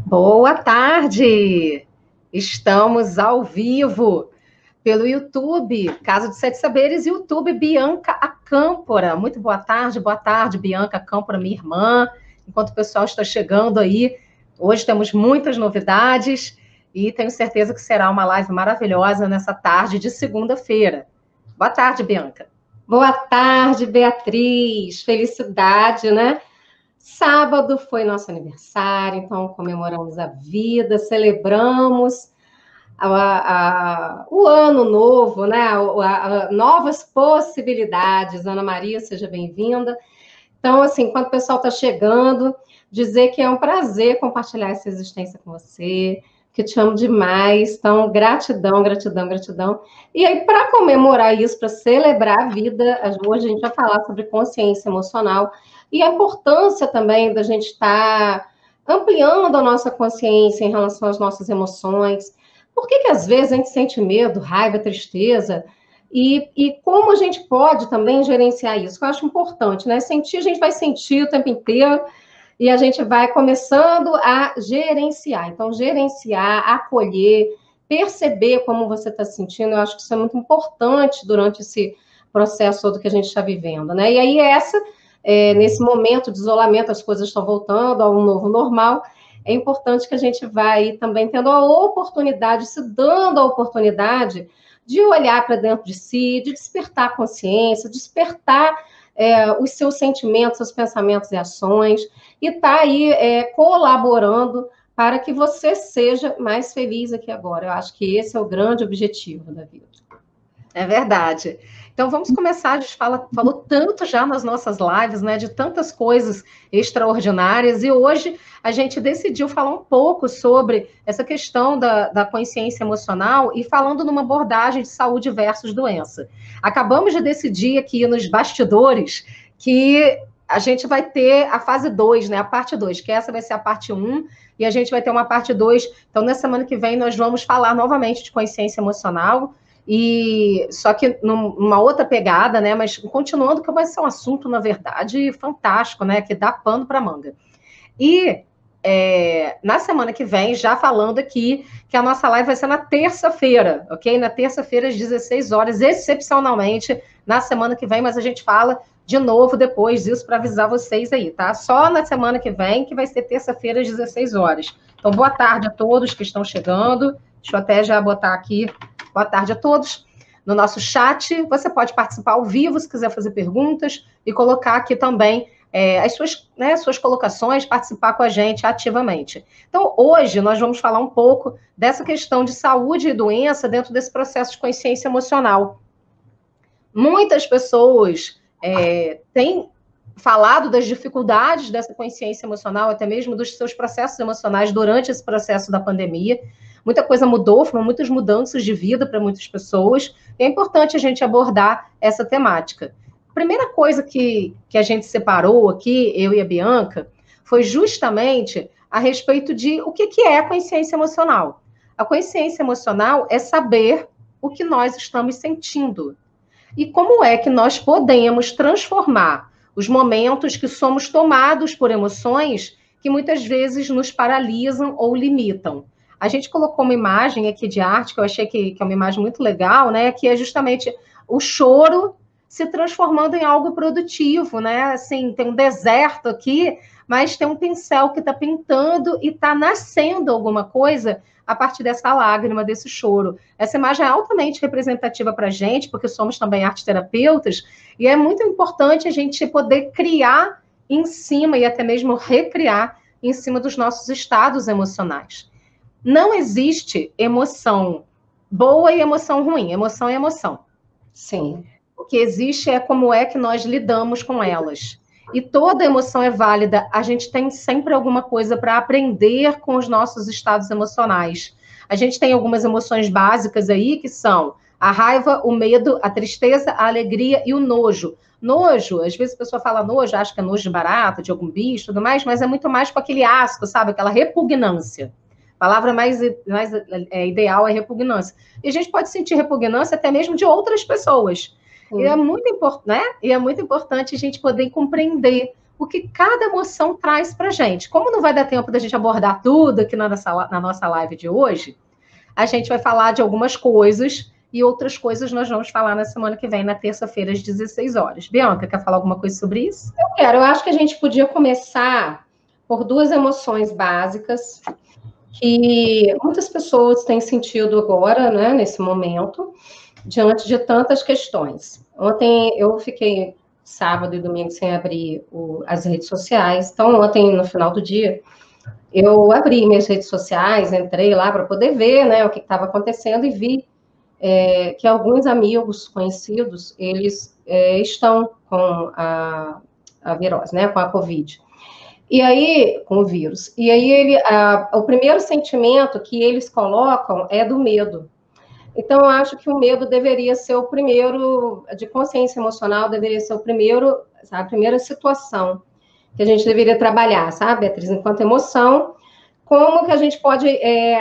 Boa tarde! Estamos ao vivo pelo YouTube, Casa de Sete Saberes, YouTube Bianca Acâmpora. Muito boa tarde, Bianca Acâmpora, minha irmã. Enquanto o pessoal está chegando aí, hoje temos muitas novidades e tenho certeza que será uma live maravilhosa nessa tarde de segunda-feira. Boa tarde, Bianca. Boa tarde, Beatriz. Felicidade, né? Sábado foi nosso aniversário, então comemoramos a vida, celebramos o ano novo, né? Novas possibilidades. Ana Maria, seja bem-vinda. Então, assim, enquanto o pessoal está chegando, dizer que é um prazer compartilhar essa existência com você, que te amo demais. Então, gratidão, gratidão, gratidão. E aí, para comemorar isso, para celebrar a vida, hoje a gente vai falar sobre consciência emocional e a importância também da gente estar ampliando a nossa consciência em relação às nossas emoções. Por que às vezes a gente sente medo, raiva, tristeza? E como a gente pode também gerenciar isso? Que eu acho importante, né? Sentir, a gente vai sentir o tempo inteiro e a gente vai começando a gerenciar. Então, gerenciar, acolher, perceber como você está se sentindo, eu acho que isso é muito importante durante esse processo todo que a gente está vivendo, né? E aí, nesse momento de isolamento, as coisas estão voltando a um novo normal, é importante que a gente vai também tendo a oportunidade, se dando a oportunidade de olhar para dentro de si, de despertar a consciência, despertar os seus sentimentos, seus pensamentos e ações, e está aí colaborando para que você seja mais feliz aqui agora. Eu acho que esse é o grande objetivo da vida. É verdade. Então vamos começar, a gente falou tanto já nas nossas lives, né, de tantas coisas extraordinárias, e hoje a gente decidiu falar um pouco sobre essa questão da consciência emocional e falando numa abordagem de saúde versus doença. Acabamos de decidir aqui nos bastidores que a gente vai ter a fase 2, né, a parte 2, que essa vai ser a parte 1, e a gente vai ter uma parte 2. Então, na semana que vem, nós vamos falar novamente de consciência emocional, e só que numa outra pegada, né? Mas continuando, que vai ser um assunto, na verdade, fantástico, né? Que dá pano para manga. E na semana que vem, já falando aqui, que a nossa live vai ser na terça-feira, ok? Na terça-feira, às 16 horas, excepcionalmente, na semana que vem, mas a gente fala de novo depois disso para avisar vocês aí, tá? Só na semana que vem, que vai ser terça-feira, às 16 horas. Então, boa tarde a todos que estão chegando. Deixa eu até já botar aqui. Boa tarde a todos. No nosso chat, você pode participar ao vivo, se quiser fazer perguntas, e colocar aqui também as suas colocações, participar com a gente ativamente. Então, hoje, nós vamos falar um pouco dessa questão de saúde e doença dentro desse processo de consciência emocional. Muitas pessoas têm falado das dificuldades dessa consciência emocional, até mesmo dos seus processos emocionais durante esse processo da pandemia. Muita coisa mudou, foram muitas mudanças de vida para muitas pessoas, e é importante a gente abordar essa temática. A primeira coisa que a gente separou aqui, eu e a Bianca, foi justamente a respeito de o que é a consciência emocional. A consciência emocional é saber o que nós estamos sentindo e como é que nós podemos transformar os momentos que somos tomados por emoções que muitas vezes nos paralisam ou limitam. A gente colocou uma imagem aqui de arte, que eu achei que é uma imagem muito legal, né? Que é justamente o choro se transformando em algo produtivo, né? Assim, tem um deserto aqui, mas tem um pincel que está pintando e está nascendo alguma coisa a partir dessa lágrima, desse choro. Essa imagem é altamente representativa para a gente, porque somos também arteterapeutas, e é muito importante a gente poder criar em cima e até mesmo recriar em cima dos nossos estados emocionais. Não existe emoção boa e emoção ruim. Emoção é emoção. Sim. O que existe é como é que nós lidamos com elas. E toda emoção é válida. A gente tem sempre alguma coisa para aprender com os nossos estados emocionais. A gente tem algumas emoções básicas aí, que são a raiva, o medo, a tristeza, a alegria e o nojo. Nojo, às vezes a pessoa fala nojo, acha que é nojo de barata, de algum bicho e tudo mais, mas é muito mais com aquele asco, sabe? Aquela repugnância. A palavra mais ideal é repugnância. E a gente pode sentir repugnância até mesmo de outras pessoas. E é muito importante a gente poder compreender o que cada emoção traz para a gente. Como não vai dar tempo da gente abordar tudo aqui na nossa live de hoje, a gente vai falar de algumas coisas e outras coisas nós vamos falar na semana que vem, na terça-feira, às 16 horas. Bianca, quer falar alguma coisa sobre isso? Eu quero. Eu acho que a gente podia começar por duas emoções básicas que muitas pessoas têm sentido agora, né, nesse momento, diante de tantas questões. Ontem eu fiquei sábado e domingo sem abrir as redes sociais, então ontem, no final do dia, eu abri minhas redes sociais, entrei lá para poder ver, né, o que estava acontecendo e vi que alguns amigos conhecidos, eles estão com a virose, né, com a Covid. E aí, com o vírus. E aí, o primeiro sentimento que eles colocam é do medo. Então, eu acho que o medo deveria ser o primeiro, de consciência emocional, deveria ser o primeiro, a primeira situação que a gente deveria trabalhar, sabe, Beatriz? Enquanto emoção, como que a gente pode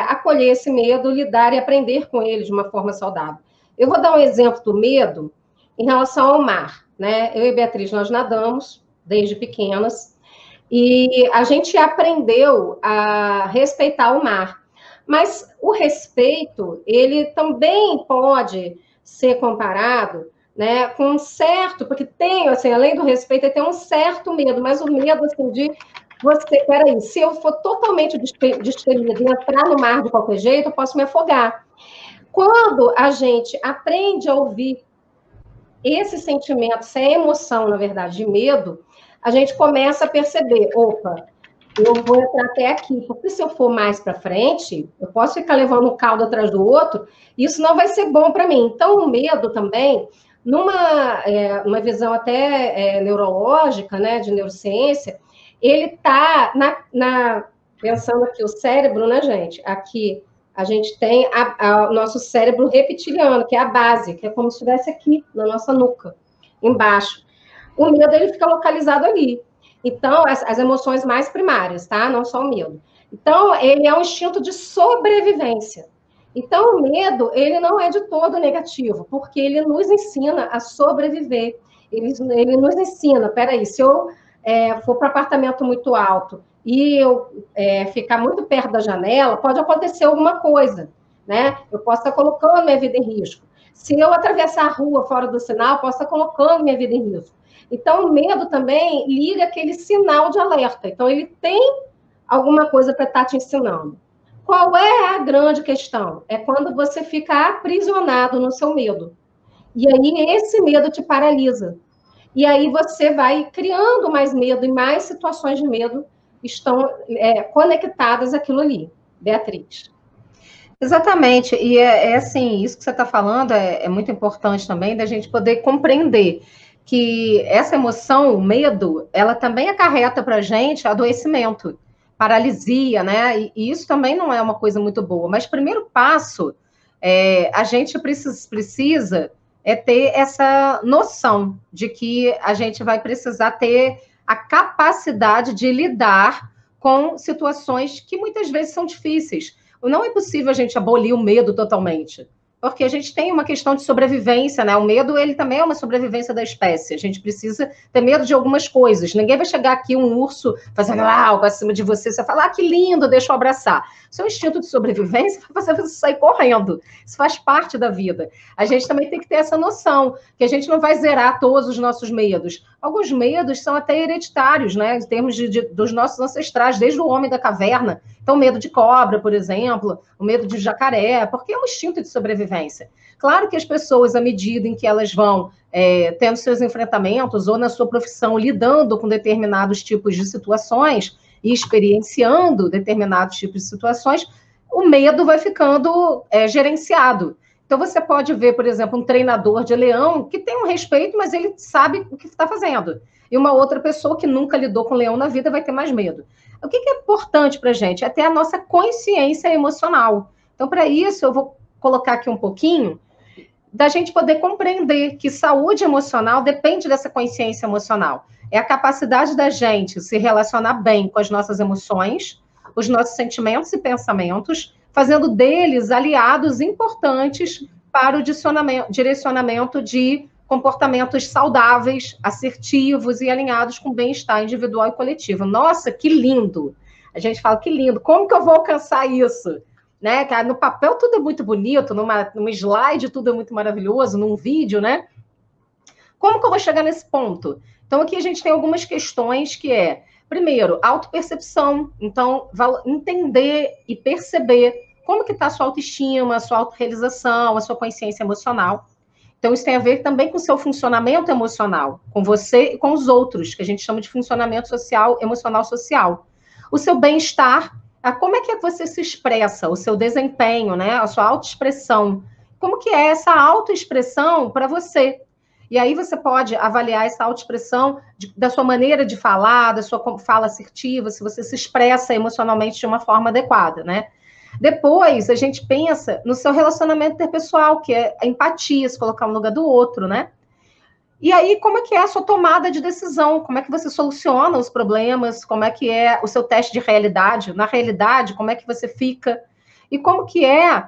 acolher esse medo, lidar e aprender com ele de uma forma saudável. Eu vou dar um exemplo do medo em relação ao mar, né? Eu e Beatriz, nós nadamos desde pequenas, e a gente aprendeu a respeitar o mar. Mas o respeito, ele também pode ser comparado, né, com um certo, porque tem, assim, além do respeito, tem um certo medo, mas o medo, assim, de você, peraí, se eu for totalmente destemida e entrar no mar de qualquer jeito, eu posso me afogar. Quando a gente aprende a ouvir esse sentimento, essa emoção, na verdade, de medo, a gente começa a perceber, opa, eu vou entrar até aqui, porque se eu for mais para frente, eu posso ficar levando um caldo atrás do outro, e isso não vai ser bom para mim. Então, o medo também, uma visão até neurológica, né, de neurociência, ele está pensando aqui, o cérebro, né, gente? Aqui a gente tem o nosso cérebro reptiliano, que é a base, que é como se estivesse aqui, na nossa nuca, embaixo. O medo, ele fica localizado ali. Então, as emoções mais primárias, tá? Não só o medo. Então, ele é um instinto de sobrevivência. Então, o medo, ele não é de todo negativo, porque ele nos ensina a sobreviver. Ele nos ensina, peraí, se eu for para um apartamento muito alto e eu ficar muito perto da janela, pode acontecer alguma coisa, né? Eu posso estar colocando minha vida em risco. Se eu atravessar a rua fora do sinal, posso estar colocando minha vida em risco. Então, o medo também liga aquele sinal de alerta. Então, ele tem alguma coisa para estar te ensinando. Qual é a grande questão? É quando você fica aprisionado no seu medo. E aí, esse medo te paralisa. E aí, você vai criando mais medo e mais situações de medo estão conectadas àquilo ali. Beatriz. Exatamente. E assim, isso que você está falando é muito importante também, da gente poder compreender que essa emoção, o medo, ela também acarreta para a gente adoecimento, paralisia, né? E isso também não é uma coisa muito boa. Mas o primeiro passo, a gente precisa ter essa noção de que a gente vai precisar ter a capacidade de lidar com situações que muitas vezes são difíceis. Não é possível a gente abolir o medo totalmente, porque a gente tem uma questão de sobrevivência, né? O medo, ele também é uma sobrevivência da espécie. A gente precisa ter medo de algumas coisas. Ninguém vai chegar aqui, um urso, fazendo algo acima de você, você fala, que lindo, deixa eu abraçar. Seu instinto de sobrevivência vai fazer você sair correndo. Isso faz parte da vida. A gente também tem que ter essa noção, que a gente não vai zerar todos os nossos medos. Alguns medos são até hereditários, né? Em termos dos nossos ancestrais, desde o homem da caverna. Então, o medo de cobra, por exemplo, o medo de jacaré, porque é um instinto de sobrevivência. Claro que as pessoas, à medida em que elas vão tendo seus enfrentamentos ou na sua profissão, lidando com determinados tipos de situações e experienciando determinados tipos de situações, o medo vai ficando gerenciado. Então, você pode ver, por exemplo, um treinador de leão que tem um respeito, mas ele sabe o que está fazendo. E uma outra pessoa que nunca lidou com leão na vida vai ter mais medo. O que é importante para a gente? É ter a nossa consciência emocional. Então, para isso, eu vou colocar aqui um pouquinho da gente poder compreender que saúde emocional depende dessa consciência emocional. É a capacidade da gente se relacionar bem com as nossas emoções, os nossos sentimentos e pensamentos, fazendo deles aliados importantes para o direcionamento de comportamentos saudáveis, assertivos e alinhados com o bem-estar individual e coletivo. Nossa, que lindo! A gente fala, que lindo, como que eu vou alcançar isso? Né? No papel tudo é muito bonito, numa slide tudo é muito maravilhoso, num vídeo, né? Como que eu vou chegar nesse ponto? Então, aqui a gente tem algumas questões que é, primeiro, autopercepção. Então, entender e perceber como que está a sua autoestima, a sua autorrealização, a sua consciência emocional. Então, isso tem a ver também com o seu funcionamento emocional, com você e com os outros, que a gente chama de funcionamento social, emocional social. O seu bem-estar, como é que você se expressa, o seu desempenho, né? A sua autoexpressão. Como que é essa autoexpressão para você? E aí você pode avaliar essa autoexpressão da sua maneira de falar, da sua fala assertiva, se você se expressa emocionalmente de uma forma adequada, né? Depois, a gente pensa no seu relacionamento interpessoal, que é a empatia, se colocar no lugar do outro, né? E aí, como é que é a sua tomada de decisão? Como é que você soluciona os problemas? Como é que é o seu teste de realidade? Na realidade, como é que você fica? E como que é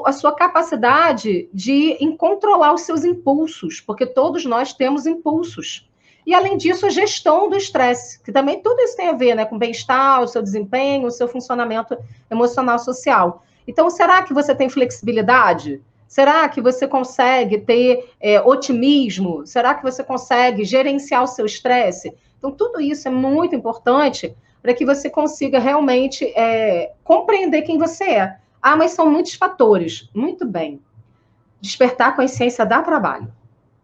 a sua capacidade de controlar os seus impulsos? Porque todos nós temos impulsos. E, além disso, a gestão do estresse, que também tudo isso tem a ver, né, com o bem-estar, o seu desempenho, o seu funcionamento emocional social. Então, será que você tem flexibilidade? Será que você consegue ter otimismo? Será que você consegue gerenciar o seu estresse? Então, tudo isso é muito importante para que você consiga realmente compreender quem você é. Ah, mas são muitos fatores. Muito bem. Despertar a consciência dá trabalho.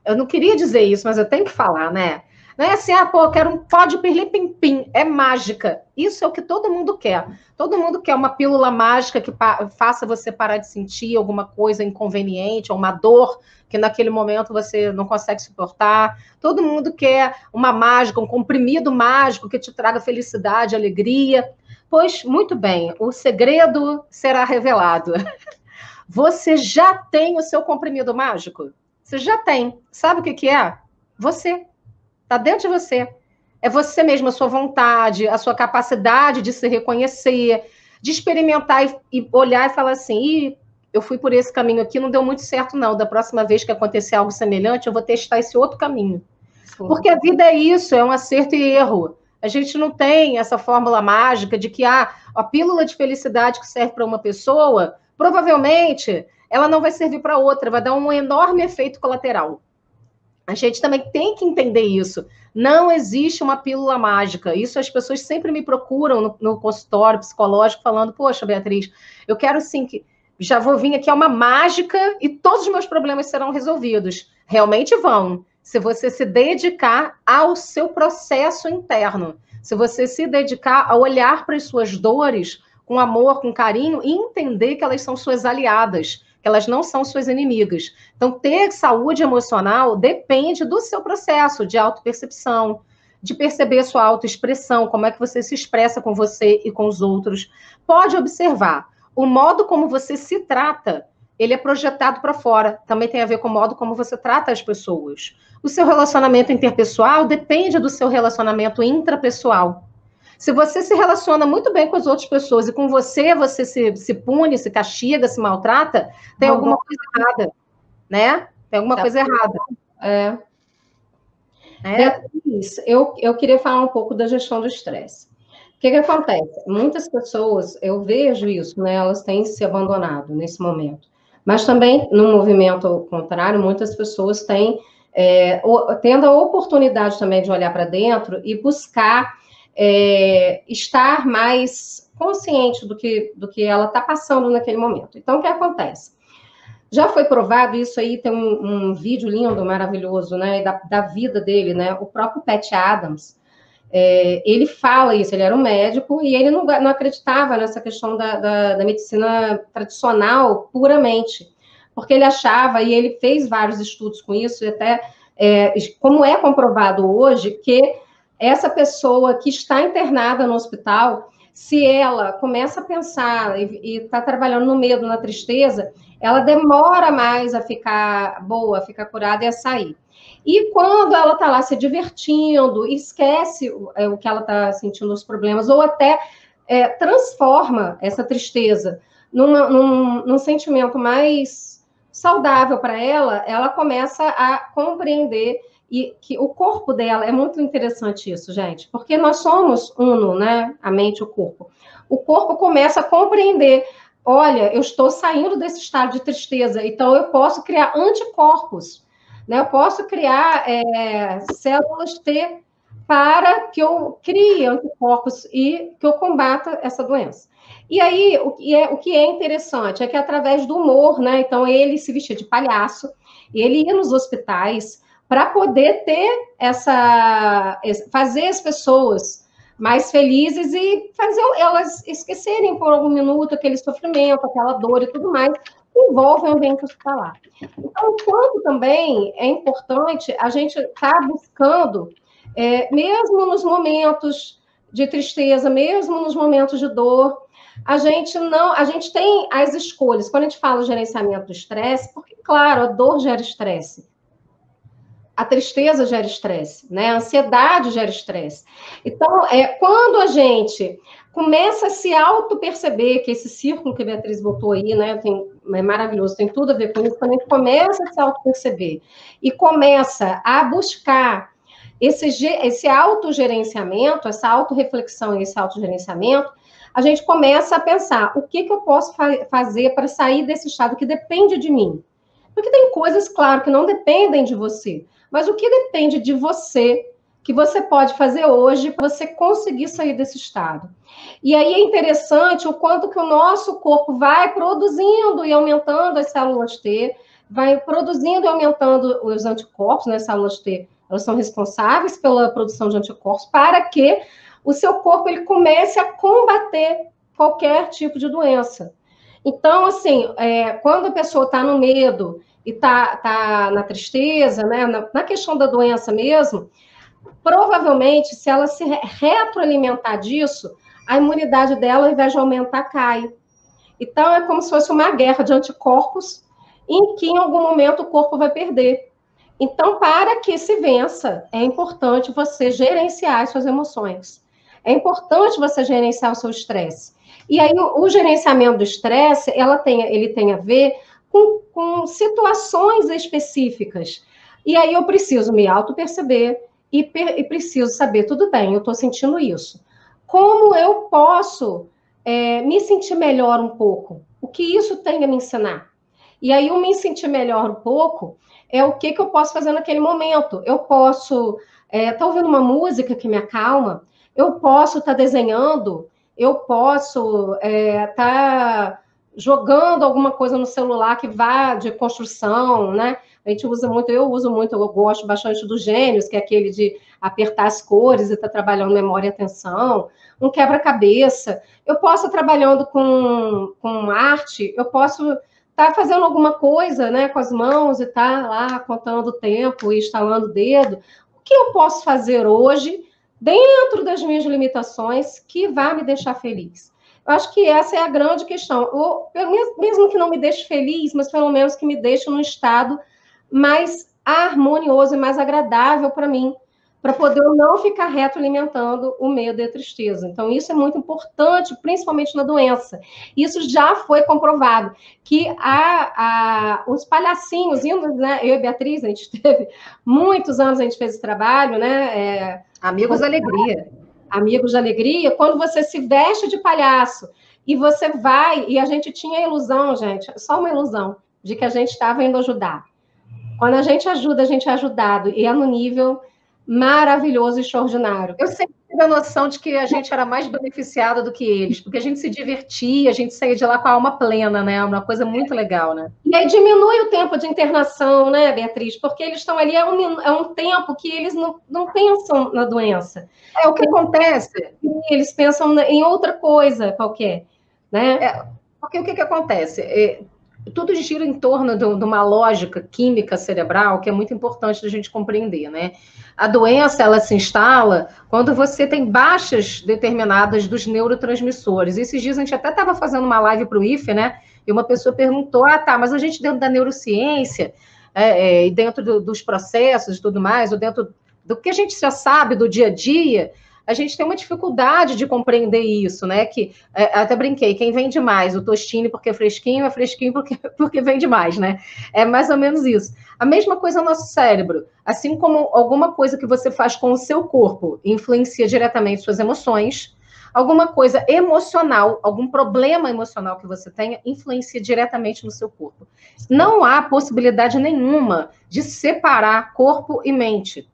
Eu não queria dizer isso, mas eu tenho que falar, né? Não é assim, eu quero um pó de pirlim-pim-pim, é mágica. Isso é o que todo mundo quer. Todo mundo quer uma pílula mágica que faça você parar de sentir alguma coisa inconveniente, ou uma dor que naquele momento você não consegue suportar. Todo mundo quer uma mágica, um comprimido mágico que te traga felicidade, alegria. Pois, muito bem, o segredo será revelado. Você já tem o seu comprimido mágico? Você já tem. Sabe o que é? Você. Está dentro de você. É você mesmo, a sua vontade, a sua capacidade de se reconhecer, de experimentar e olhar e falar assim, eu fui por esse caminho aqui, não deu muito certo não. Da próxima vez que acontecer algo semelhante, eu vou testar esse outro caminho. Sim. Porque a vida é isso, é um acerto e erro. A gente não tem essa fórmula mágica de que a pílula de felicidade que serve para uma pessoa, provavelmente ela não vai servir para outra, vai dar um enorme efeito colateral. A gente também tem que entender isso. Não existe uma pílula mágica. Isso as pessoas sempre me procuram no consultório psicológico falando, poxa, Beatriz, eu quero sim que já vou vir aqui, é uma mágica e todos os meus problemas serão resolvidos. Realmente vão. Se você se dedicar ao seu processo interno, se você se dedicar a olhar para as suas dores com amor, com carinho e entender que elas são suas aliadas, que elas não são suas inimigas. Então, ter saúde emocional depende do seu processo de autopercepção, de perceber sua autoexpressão, como é que você se expressa com você e com os outros. Pode observar, o modo como você se trata, ele é projetado para fora. Também tem a ver com o modo como você trata as pessoas. O seu relacionamento interpessoal depende do seu relacionamento intrapessoal. Se você se relaciona muito bem com as outras pessoas e com você se pune, se castiga, se maltrata, tem alguma coisa errada, né? Tem alguma coisa errada. Isso. Eu queria falar um pouco da gestão do estresse. O que acontece? Muitas pessoas, eu vejo isso, né? Elas têm se abandonado nesse momento. Mas também, no movimento contrário, muitas pessoas têm tendo a oportunidade também de olhar para dentro e buscar estar mais consciente do que ela está passando naquele momento. Então, o que acontece? Já foi provado isso aí, tem um vídeo lindo, maravilhoso, né, da vida dele, né, o próprio Pat Adams, ele fala isso, ele era um médico e ele não acreditava nessa questão da medicina tradicional puramente, porque ele achava, e ele fez vários estudos com isso, e até como é comprovado hoje, que essa pessoa que está internada no hospital, se ela começa a pensar e está trabalhando no medo, na tristeza, ela demora mais a ficar boa, a ficar curada e a sair. E quando ela está lá se divertindo, esquece o que ela está sentindo, os problemas, ou até transforma essa tristeza num sentimento mais saudável para ela, ela começa a compreender e que o corpo dela, é muito interessante isso, gente, porque nós somos uno, né? A mente e o corpo. O corpo começa a compreender, olha, eu estou saindo desse estado de tristeza, então eu posso criar anticorpos, né? Eu posso criar células T para que eu crie anticorpos e que eu combata essa doença. E aí, o que é interessante é que através do humor, né? Então, ele se vestia de palhaço, ele ia nos hospitais para poder ter fazer as pessoas mais felizes e fazer elas esquecerem por algum minuto aquele sofrimento, aquela dor e tudo mais, que envolve o ambiente hospitalar. Então, o quanto também é importante a gente estar buscando, mesmo nos momentos de tristeza, mesmo nos momentos de dor, a gente tem as escolhas. Quando a gente fala gerenciamento do estresse, porque, claro, a dor gera estresse. A tristeza gera estresse, né? A ansiedade gera estresse. Então, quando a gente começa a se auto-perceber, que esse círculo que a Beatriz botou aí, né? É maravilhoso, tem tudo a ver com isso. Quando a gente começa a se auto-perceber e começa a buscar esse autogerenciamento, essa autorreflexão e esse autogerenciamento, a gente começa a pensar, o que eu posso fazer para sair desse estado que depende de mim? Porque tem coisas, claro, que não dependem de você, mas o que depende de você, que você pode fazer hoje para você conseguir sair desse estado. E aí é interessante o quanto que o nosso corpo vai produzindo e aumentando as células T, vai produzindo e aumentando os anticorpos, né? As células T, elas são responsáveis pela produção de anticorpos para que o seu corpo ele comece a combater qualquer tipo de doença. Então, assim, quando a pessoa está no medo e está na tristeza, né, na questão da doença mesmo, provavelmente, se ela se retroalimentar disso, a imunidade dela, ao invés de aumentar, cai. Então, é como se fosse uma guerra de anticorpos em que, em algum momento, o corpo vai perder. Então, para que se vença, é importante você gerenciar as suas emoções. É importante você gerenciar o seu estresse. E aí, o gerenciamento do estresse, ele tem a ver com situações específicas. E aí, eu preciso me auto-perceber e preciso saber, tudo bem, eu estou sentindo isso. Como eu posso me sentir melhor um pouco? O que isso tem a me ensinar? E aí, o me sentir melhor um pouco é o que eu posso fazer naquele momento. Eu posso estar ouvindo uma música que me acalma, eu posso estar desenhando, eu posso estar jogando alguma coisa no celular que vá de construção, né? A gente usa muito, eu gosto bastante do Gênios, que é aquele de apertar as cores e estar trabalhando memória e atenção, um quebra-cabeça. Eu posso estar trabalhando com arte, eu posso estar fazendo alguma coisa, né, com as mãos e estar lá contando o tempo e estalando o dedo. O que eu posso fazer hoje, dentro das minhas limitações, que vai me deixar feliz? Eu acho que essa é a grande questão. Mesmo que não me deixe feliz, mas pelo menos que me deixe num estado mais harmonioso e mais agradável para mim, para poder eu não ficar retroalimentando o medo e a tristeza. Então, isso é muito importante, principalmente na doença. Isso já foi comprovado, que os palhacinhos, né, eu e a Beatriz, a gente teve muitos anos, a gente fez esse trabalho, né? Amigos da Alegria. Amigos de Alegria, quando você se veste de palhaço e você vai, e a gente tinha a ilusão, gente, só uma ilusão, de que a gente estava indo ajudar. Quando a gente ajuda, a gente é ajudado, e é no nível maravilhoso e extraordinário. Eu sempre tive a noção de que a gente era mais beneficiada do que eles, porque a gente se divertia, a gente saía de lá com a alma plena, né? Uma coisa muito legal, né? E aí diminui o tempo de internação, né, Beatriz? Porque eles estão ali, é um tempo que eles não pensam na doença. É o que acontece. Eles pensam em outra coisa qualquer, né? Porque o que acontece? Tudo gira em torno de uma lógica química cerebral que é muito importante da gente compreender, né? A doença, ela se instala quando você tem baixas determinadas dos neurotransmissores. Esses dias a gente até estava fazendo uma live para o IFE, né? E uma pessoa perguntou, tá, mas a gente dentro da neurociência e dentro dos processos e tudo mais, ou dentro do que a gente já sabe do dia a dia, a gente tem uma dificuldade de compreender isso, né? Que até brinquei, quem vende mais, o tostine porque é fresquinho porque vende mais, né? É mais ou menos isso. A mesma coisa no nosso cérebro. Assim como alguma coisa que você faz com o seu corpo influencia diretamente suas emoções, alguma coisa emocional, algum problema emocional que você tenha, influencia diretamente no seu corpo. Não há possibilidade nenhuma de separar corpo e mente.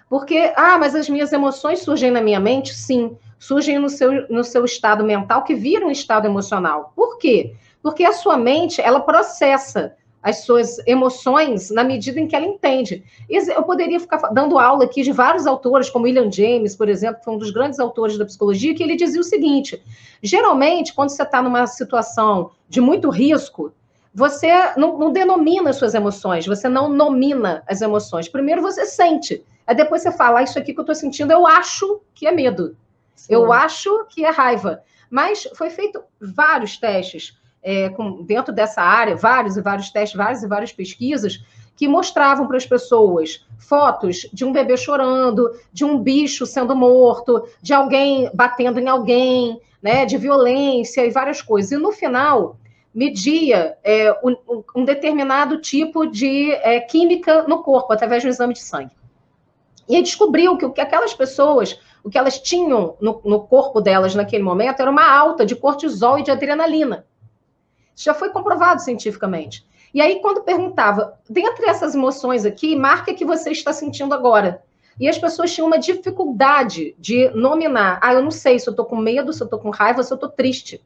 Porque, mas as minhas emoções surgem na minha mente? Sim, surgem no seu estado mental, que vira um estado emocional. Por quê? Porque a sua mente, ela processa as suas emoções na medida em que ela entende. Eu poderia ficar dando aula aqui de vários autores, como William James, por exemplo, que foi um dos grandes autores da psicologia, que ele dizia o seguinte: geralmente, quando você está numa situação de muito risco, você não denomina as suas emoções, você não nomina as emoções. Primeiro você sente, aí depois você fala, isso aqui que eu estou sentindo, eu acho que é medo, sim, eu acho que é raiva. Mas foi feito vários testes dentro dessa área, vários e vários testes, várias e várias pesquisas, que mostravam para as pessoas fotos de um bebê chorando, de um bicho sendo morto, de alguém batendo em alguém, né, de violência e várias coisas. E no final media um determinado tipo de química no corpo, através do exame de sangue. E aí descobriu que o que aquelas pessoas, o que elas tinham no corpo delas naquele momento, era uma alta de cortisol e de adrenalina. Isso já foi comprovado cientificamente. E aí, quando perguntava, dentre essas emoções aqui, marca que você está sentindo agora. E as pessoas tinham uma dificuldade de nominar. Eu não sei se eu estou com medo, se eu estou com raiva, se eu estou triste.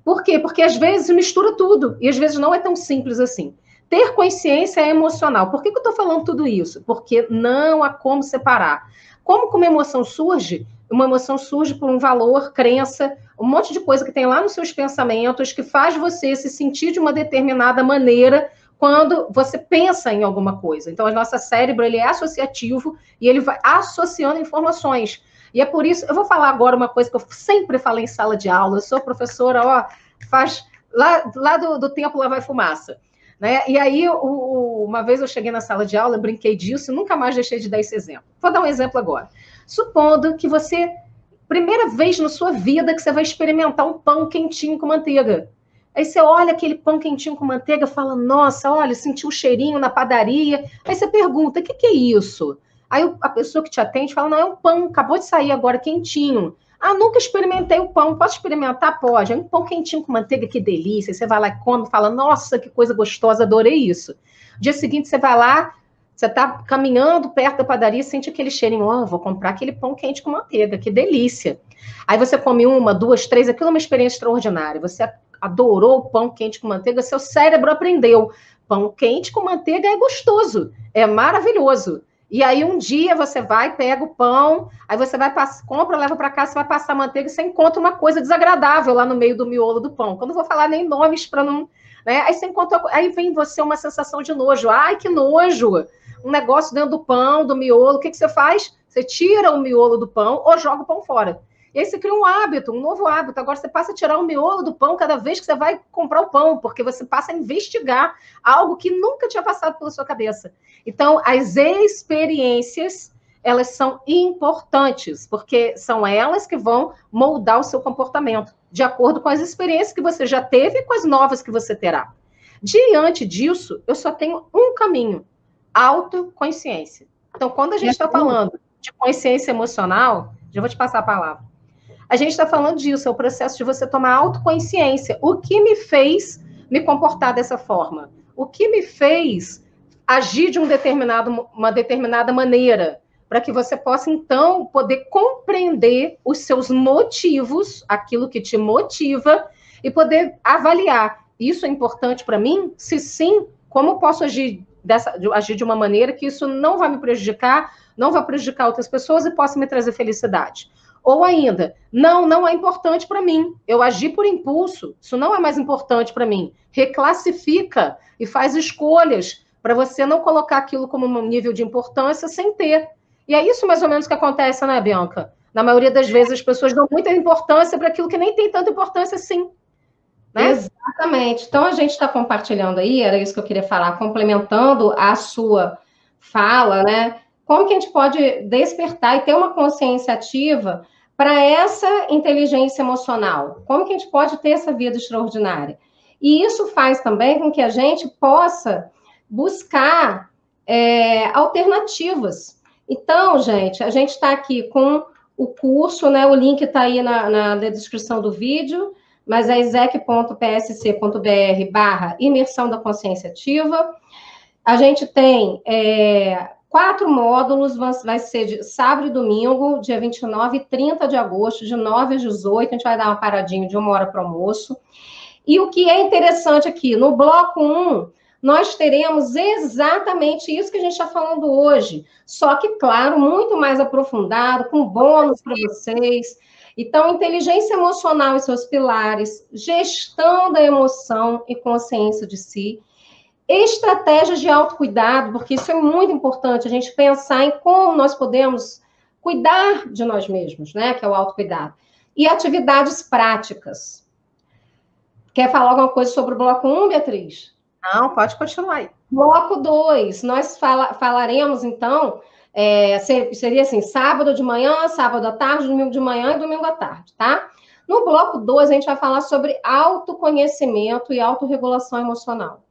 Por quê? Porque às vezes mistura tudo, e às vezes não é tão simples assim. Ter consciência é emocional. Por que eu estou falando tudo isso? Porque não há como separar. Como uma emoção surge? Uma emoção surge por um valor, crença, um monte de coisa que tem lá nos seus pensamentos, que faz você se sentir de uma determinada maneira quando você pensa em alguma coisa. Então, o nosso cérebro ele é associativo e ele vai associando informações. E é por isso, eu vou falar agora uma coisa que eu sempre falei em sala de aula, eu sou professora, faz lá do tempo lá vai fumaça. Né? E aí, uma vez eu cheguei na sala de aula, brinquei disso e nunca mais deixei de dar esse exemplo. Vou dar um exemplo agora. Supondo que você, primeira vez na sua vida que você vai experimentar um pão quentinho com manteiga. Aí você olha aquele pão quentinho com manteiga e fala, nossa, olha, senti um cheirinho na padaria. Aí você pergunta, o que é isso? Aí a pessoa que te atende fala, não, é um pão, acabou de sair agora, quentinho. Nunca experimentei o pão, posso experimentar? Pode. É um pão quentinho com manteiga, que delícia. Você vai lá e come, fala, nossa, que coisa gostosa, adorei isso. No dia seguinte, você vai lá, você está caminhando perto da padaria, sente aquele cheirinho, vou comprar aquele pão quente com manteiga, que delícia. Aí você come uma, duas, três, aquilo é uma experiência extraordinária. Você adorou o pão quente com manteiga, seu cérebro aprendeu. Pão quente com manteiga é gostoso, é maravilhoso. E aí um dia você vai, pega o pão, aí você vai, compra, leva para casa, você vai passar manteiga e você encontra uma coisa desagradável lá no meio do miolo do pão. Eu não vou falar nem nomes para não... Né? Aí você encontra, aí vem você uma sensação de nojo. Ai, que nojo! Um negócio dentro do pão, do miolo. O que você faz? Você tira o miolo do pão ou joga o pão fora. E aí você cria um hábito, um novo hábito. Agora você passa a tirar o miolo do pão cada vez que você vai comprar o pão, porque você passa a investigar algo que nunca tinha passado pela sua cabeça. Então, as experiências, elas são importantes, porque são elas que vão moldar o seu comportamento, de acordo com as experiências que você já teve e com as novas que você terá. Diante disso, eu só tenho um caminho: autoconsciência. Então, quando a gente está falando de consciência emocional, já vou te passar a palavra. A gente está falando disso, é o processo de você tomar autoconsciência. O que me fez me comportar dessa forma? O que me fez agir de uma determinada maneira? Para que você possa, então, poder compreender os seus motivos, aquilo que te motiva, e poder avaliar. Isso é importante para mim? Se sim, como posso agir de uma maneira que isso não vai me prejudicar, não vai prejudicar outras pessoas e possa me trazer felicidade? Ou ainda, não é importante para mim. Eu agi por impulso, isso não é mais importante para mim. Reclassifica e faz escolhas para você não colocar aquilo como um nível de importância sem ter. E é isso mais ou menos que acontece, né, Bianca? Na maioria das vezes as pessoas dão muita importância para aquilo que nem tem tanta importância assim. Né? Exatamente. Então a gente está compartilhando aí, era isso que eu queria falar, complementando a sua fala, né? como que a gente pode despertar e ter uma consciência ativa para essa inteligência emocional? Como que a gente pode ter essa vida extraordinária? E isso faz também com que a gente possa buscar alternativas. Então, gente, a gente está aqui com o curso, né? O link está aí na descrição do vídeo, mas é exec.psc.br/imersão da consciência ativa. A gente tem 4 módulos, vai ser de sábado e domingo, dia 29 e 30 de agosto, de 9 às 18. A gente vai dar uma paradinha de 1 hora para o almoço. E o que é interessante aqui, no bloco 1, nós teremos exatamente isso que a gente está falando hoje, só que, claro, muito mais aprofundado, com bônus para vocês. Então, inteligência emocional e seus pilares, gestão da emoção e consciência de si, estratégias de autocuidado, porque isso é muito importante, a gente pensar em como nós podemos cuidar de nós mesmos, né, que é o autocuidado, e atividades práticas. Quer falar alguma coisa sobre o bloco 1, Beatriz? Não, pode continuar aí. Bloco 2, nós falaremos, então, seria assim, sábado de manhã, sábado à tarde, domingo de manhã e domingo à tarde, tá? No bloco 2, a gente vai falar sobre autoconhecimento e autorregulação emocional.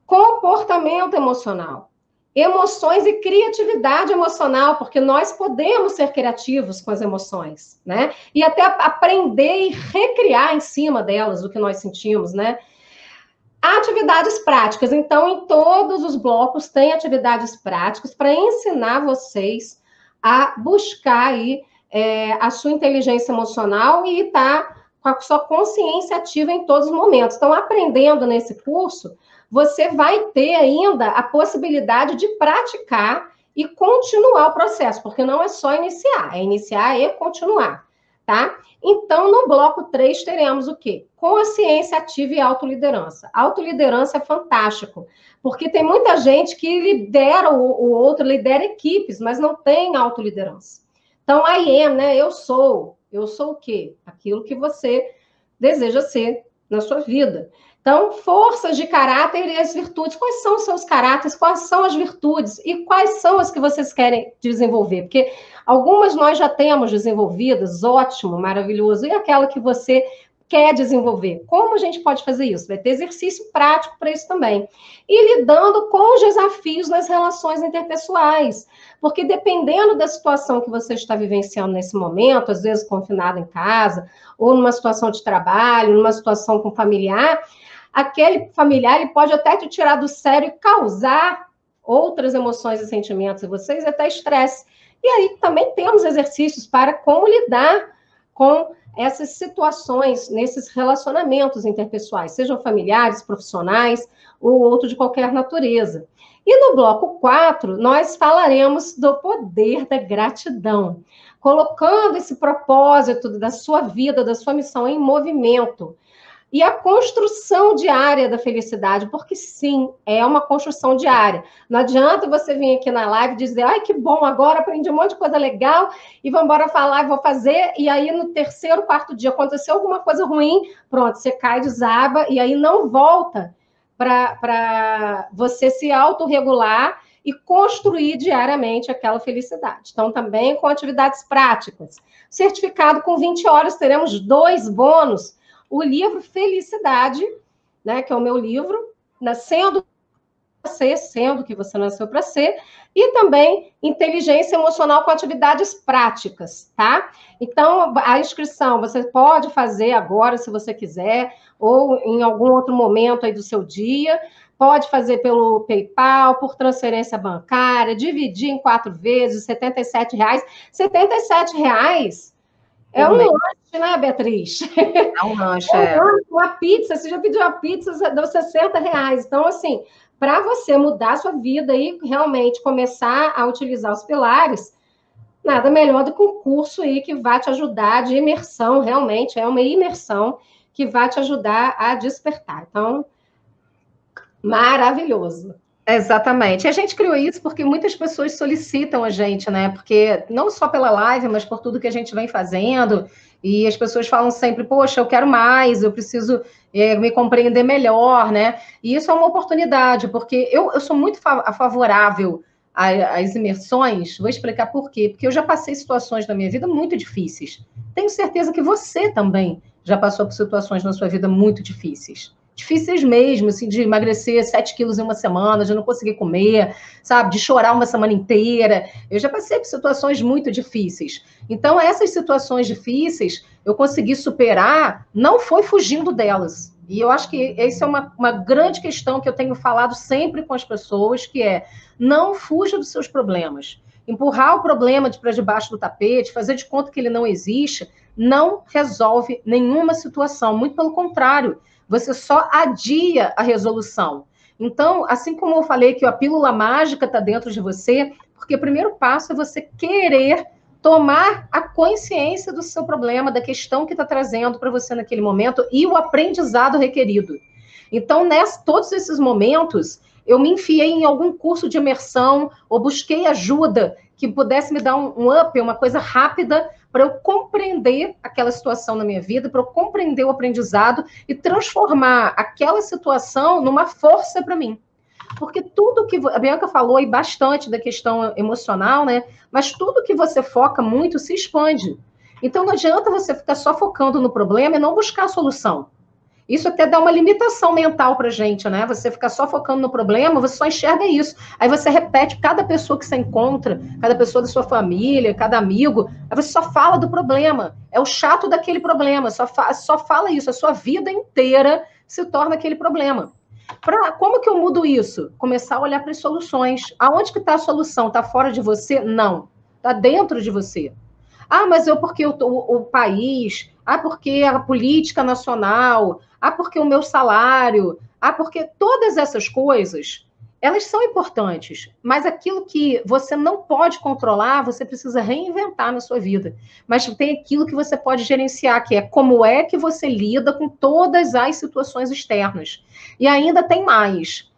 Comportamento emocional. Emoções e criatividade emocional, porque nós podemos ser criativos com as emoções, né? E até aprender e recriar em cima delas o que nós sentimos, né? Atividades práticas. Então, em todos os blocos tem atividades práticas para ensinar vocês a buscar aí a sua inteligência emocional e estar com a sua consciência ativa em todos os momentos. Então, aprendendo nesse curso, você vai ter ainda a possibilidade de praticar e continuar o processo, porque não é só iniciar, é iniciar e continuar, tá? Então, no bloco 3, teremos o quê? Consciência ativa e autoliderança. Autoliderança é fantástico, porque tem muita gente que lidera o outro, lidera equipes, mas não tem autoliderança. Então, I am, né? Eu sou o quê? Aquilo que você deseja ser na sua vida. Então, forças de caráter e as virtudes. Quais são os seus caráteres? Quais são as virtudes? E quais são as que vocês querem desenvolver? Porque algumas nós já temos desenvolvidas, ótimo, maravilhoso. E aquela que você quer desenvolver? Como a gente pode fazer isso? Vai ter exercício prático para isso também. E lidando com os desafios nas relações interpessoais. Porque dependendo da situação que você está vivenciando nesse momento, às vezes confinado em casa, ou numa situação de trabalho, numa situação com familiar, aquele familiar ele pode até te tirar do sério e causar outras emoções e sentimentos em vocês, até estresse. E aí também temos exercícios para como lidar com essas situações nesses relacionamentos interpessoais, sejam familiares, profissionais ou outro de qualquer natureza. E no bloco 4, nós falaremos do poder da gratidão, colocando esse propósito da sua vida, da sua missão em movimento. E a construção diária da felicidade, porque sim, é uma construção diária. Não adianta você vir aqui na live e dizer, ai, que bom, agora aprendi um monte de coisa legal e vamos embora falar, vou fazer, e aí no terceiro, quarto dia aconteceu alguma coisa ruim, pronto, você cai, desaba, e aí não volta para você se autorregular e construir diariamente aquela felicidade. Então, também com atividades práticas. Certificado com 20 horas, teremos 2 bônus. O livro Felicidade, né, que é o meu livro, Nascendo sendo que você nasceu para ser, e também inteligência emocional com atividades práticas, tá? Então, a inscrição você pode fazer agora, se você quiser, ou em algum outro momento aí do seu dia, pode fazer pelo PayPal, por transferência bancária, dividir em 4 vezes, R$ 77. R$ 77 é um lanche, né, Beatriz? É um lanche, Uma pizza, você já pediu uma pizza, deu R$ 60. Então, assim, para você mudar a sua vida e realmente começar a utilizar os pilares, nada melhor do que um curso aí que vai te ajudar de imersão, realmente, é uma imersão que vai te ajudar a despertar. Então, maravilhoso. Exatamente. A gente criou isso porque muitas pessoas solicitam a gente, né? Porque não só pela live, mas por tudo que a gente vem fazendo. E as pessoas falam sempre, poxa, eu quero mais, eu preciso me compreender melhor, né? E isso é uma oportunidade, porque eu sou muito favorável as imersões, vou explicar por quê. Porque eu já passei situações na minha vida muito difíceis. Tenho certeza que você também já passou por situações na sua vida muito difíceis. Difíceis mesmo, assim, de emagrecer 7 quilos em uma semana, de não conseguir comer, sabe? De chorar uma semana inteira. Eu já passei por situações muito difíceis. Então, essas situações difíceis, eu consegui superar, não foi fugindo delas. E eu acho que essa é uma grande questão que eu tenho falado sempre com as pessoas, que é, não fuja dos seus problemas. Empurrar o problema para debaixo do tapete, fazer de conta que ele não existe, não resolve nenhuma situação. Muito pelo contrário, você só adia a resolução. Então, assim como eu falei que a pílula mágica está dentro de você, porque o primeiro passo é você querer tomar a consciência do seu problema, da questão que está trazendo para você naquele momento e o aprendizado requerido. Então, todos esses momentos, eu me enfiei em algum curso de imersão ou busquei ajuda que pudesse me dar um up, uma coisa rápida, para eu compreender aquela situação na minha vida, para eu compreender o aprendizado e transformar aquela situação numa força para mim. Porque tudo que... A Bianca falou aí bastante da questão emocional, né? Mas tudo que você foca muito se expande. Então, não adianta você ficar só focando no problema e não buscar a solução. Isso até dá uma limitação mental para a gente, né? Você ficar só focando no problema, você só enxerga isso. Aí você repete cada pessoa que você encontra, cada pessoa da sua família, cada amigo, aí você só fala do problema. É o chato daquele problema, só fala isso. A sua vida inteira se torna aquele problema. Como que eu mudo isso? Começar a olhar para as soluções. Aonde que está a solução? Está fora de você? Não. Está dentro de você. Ah, mas porque o país, porque a política nacional, porque o meu salário, porque todas essas coisas, elas são importantes, mas aquilo que você não pode controlar, você precisa reinventar na sua vida. Mas tem aquilo que você pode gerenciar, que é como é que você lida com todas as situações externas. E ainda tem mais.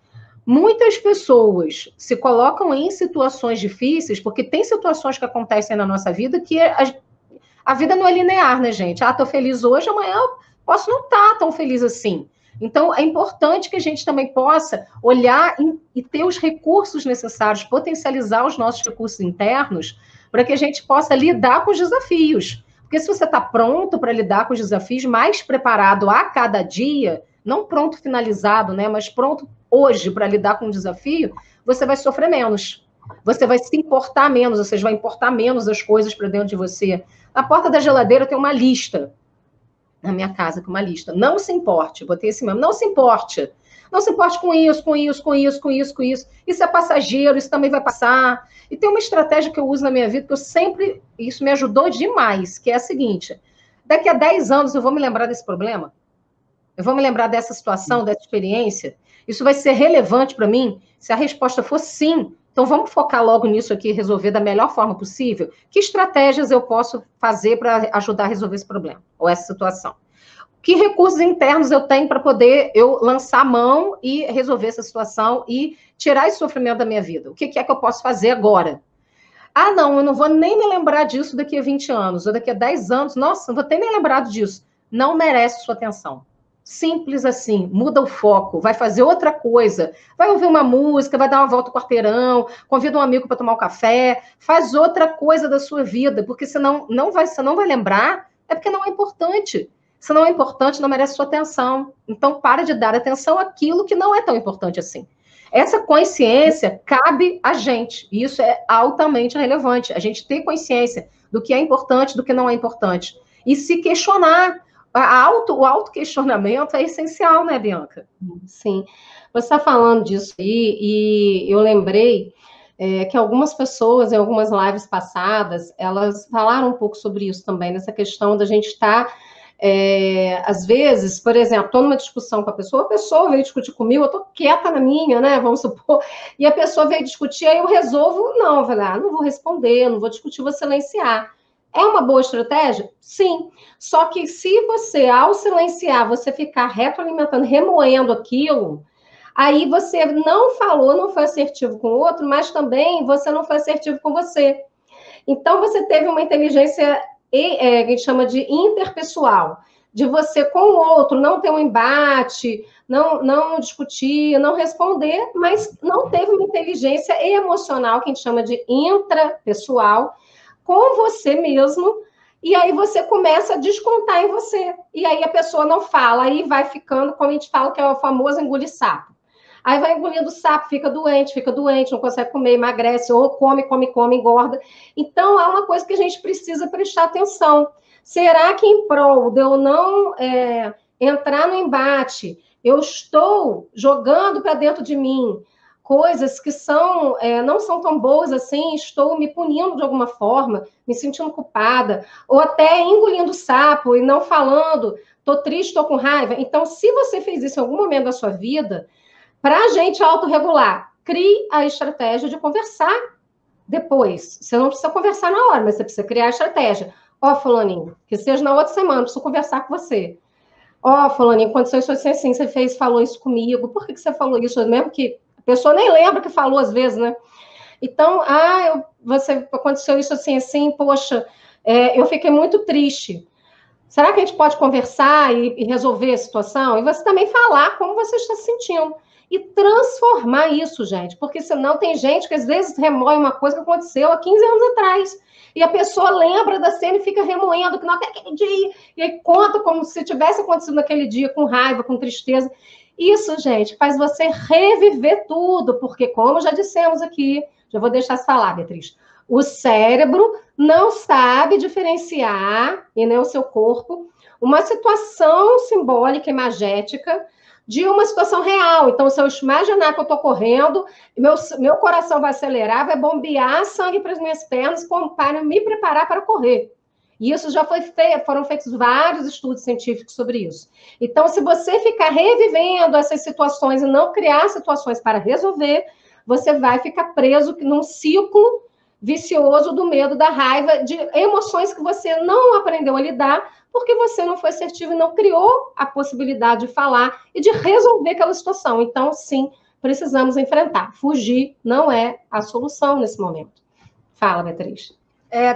Muitas pessoas se colocam em situações difíceis, porque tem situações que acontecem na nossa vida que a vida não é linear, né, gente? Tô feliz hoje, amanhã eu posso não estar tão feliz assim. Então, é importante que a gente também possa olhar e ter os recursos necessários, potencializar os nossos recursos internos, para que a gente possa lidar com os desafios. Porque se você está pronto para lidar com os desafios, mais preparado a cada dia, não pronto finalizado, né, mas pronto hoje para lidar com o desafio, você vai sofrer menos. Você vai se importar menos, ou seja, vai importar menos as coisas para dentro de você. Na porta da geladeira tem uma lista. Na minha casa, com uma lista. Não se importe, botei esse mesmo. Não se importe. Não se importe com isso, com isso, com isso, com isso, com isso. Isso é passageiro, isso também vai passar. E tem uma estratégia que eu uso na minha vida, que eu sempre... Isso me ajudou demais, que é a seguinte. Daqui a 10 anos eu vou me lembrar desse problema? Eu vou me lembrar dessa situação, dessa experiência? Isso vai ser relevante para mim? Se a resposta for sim, então vamos focar logo nisso aqui e resolver da melhor forma possível? Que estratégias eu posso fazer para ajudar a resolver esse problema ou essa situação? Que recursos internos eu tenho para poder lançar a mão e resolver essa situação e tirar esse sofrimento da minha vida? O que é que eu posso fazer agora? Não, eu não vou nem me lembrar disso daqui a 20 anos, ou daqui a 10 anos, nossa, não vou ter nem lembrado disso. Não merece sua atenção. Simples assim, muda o foco, vai fazer outra coisa, vai ouvir uma música, vai dar uma volta ao quarteirão, convida um amigo para tomar um café, faz outra coisa da sua vida, porque senão você não vai lembrar, é porque não é importante. Se não é importante, não merece sua atenção. Então, para de dar atenção àquilo que não é tão importante assim. Essa consciência cabe a gente, e isso é altamente relevante, a gente ter consciência do que é importante, do que não é importante, e se questionar. O autoquestionamento é essencial, né, Bianca? Sim. Você está falando disso aí, e eu lembrei que algumas pessoas, em algumas lives passadas, elas falaram um pouco sobre isso também, nessa questão da gente estar, às vezes, por exemplo, estou numa discussão com a pessoa veio discutir comigo, eu estou quieta na minha, né, vamos supor, e a pessoa veio discutir, aí eu resolvo, não, não vou responder, não vou discutir, vou silenciar. É uma boa estratégia? Sim. Só que se você, ao silenciar, você ficar retroalimentando, remoendo aquilo, aí você não falou, não foi assertivo com o outro, mas também você não foi assertivo com você. Então, você teve uma inteligência que a gente chama de interpessoal. de você com o outro não ter um embate, não discutir, não responder, mas não teve uma inteligência emocional, que a gente chama de intrapessoal, com você mesmo, e aí você começa a descontar em você. E aí a pessoa não fala, aí vai ficando, como a gente fala, que é o famoso engolir sapo. Aí vai engolindo sapo, fica doente, não consegue comer, emagrece, ou come, engorda. Então, é uma coisa que a gente precisa prestar atenção. Será que em prol de eu não entrar no embate, eu estou jogando para dentro de mim coisas que não são tão boas assim, estou me punindo de alguma forma, me sentindo culpada, ou até engolindo sapo e não falando, estou triste, estou com raiva. Então, se você fez isso em algum momento da sua vida, para a gente autorregular, crie a estratégia de conversar depois. Você não precisa conversar na hora, mas você precisa criar a estratégia. Ó, fulaninho, que seja na outra semana, preciso conversar com você. Ó, fulaninho, aconteceu isso assim, você falou isso comigo, por que você falou isso? Mesmo que a pessoa nem lembra que falou às vezes, né? Então, aconteceu isso assim, poxa, eu fiquei muito triste. Será que a gente pode conversar e resolver a situação? E você também falar como você está se sentindo. E transformar isso, gente. Porque senão tem gente que às vezes remoe uma coisa que aconteceu há 15 anos atrás. E a pessoa lembra da cena e fica remoendo que não até aquele dia. E aí conta como se tivesse acontecido naquele dia, com raiva, com tristeza. Isso, gente, faz você reviver tudo. Porque, como já dissemos aqui, já vou deixar você falar, Beatriz, o cérebro não sabe diferenciar, e nem o seu corpo, uma situação simbólica, imagética, de uma situação real. Então, se eu imaginar que eu estou correndo, meu coração vai acelerar, vai bombear sangue para as minhas pernas para me preparar para correr. E isso já foram feitos vários estudos científicos sobre isso. Então, se você ficar revivendo essas situações e não criar situações para resolver, você vai ficar preso num ciclo vicioso do medo, da raiva, de emoções que você não aprendeu a lidar, porque você não foi assertivo e não criou a possibilidade de falar e de resolver aquela situação. Então, sim, precisamos enfrentar. Fugir não é a solução nesse momento. Fala, Beatriz.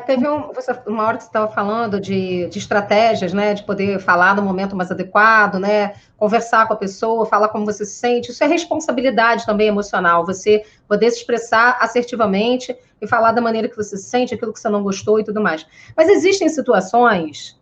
Teve uma hora que você estava falando de estratégias, né? De poder falar no momento mais adequado, né? Conversar com a pessoa, falar como você se sente. Isso é responsabilidade também emocional. Você poder se expressar assertivamente e falar da maneira que você se sente, aquilo que você não gostou e tudo mais. Mas existem situações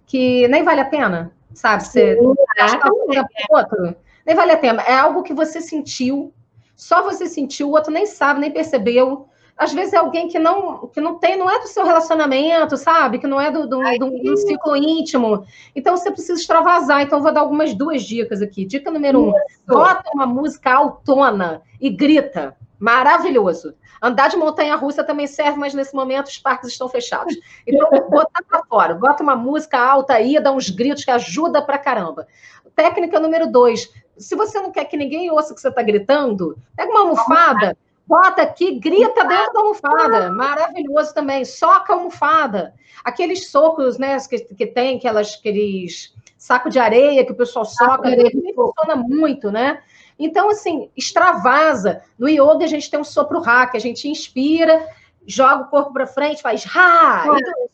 que nem vale a pena, sabe? Você gastar um tempo com o outro. Nem vale a pena. É algo que você sentiu, só você sentiu, o outro nem sabe, nem percebeu. Às vezes é alguém que não tem, não é do seu relacionamento, sabe? Que não é do ciclo íntimo. Então, você precisa extravasar. Então, eu vou dar algumas 2 dicas aqui. Dica número 1, bota uma música autona e grita. Maravilhoso. Andar de montanha-russa também serve, mas nesse momento os parques estão fechados. Então, botar para fora. Bota uma música alta aí, dá uns gritos que ajuda pra caramba. Técnica número 2, se você não quer que ninguém ouça que você está gritando, pega uma almofada, bota aqui, grita dentro da almofada. Maravilhoso também. Soca a almofada. Aqueles socos, né, que tem, aqueles saco de areia que o pessoal soca, funciona muito, né? Então, assim, extravasa. No yoga, a gente tem um sopro Ra, que a gente inspira, joga o corpo para frente, faz Ra. Então,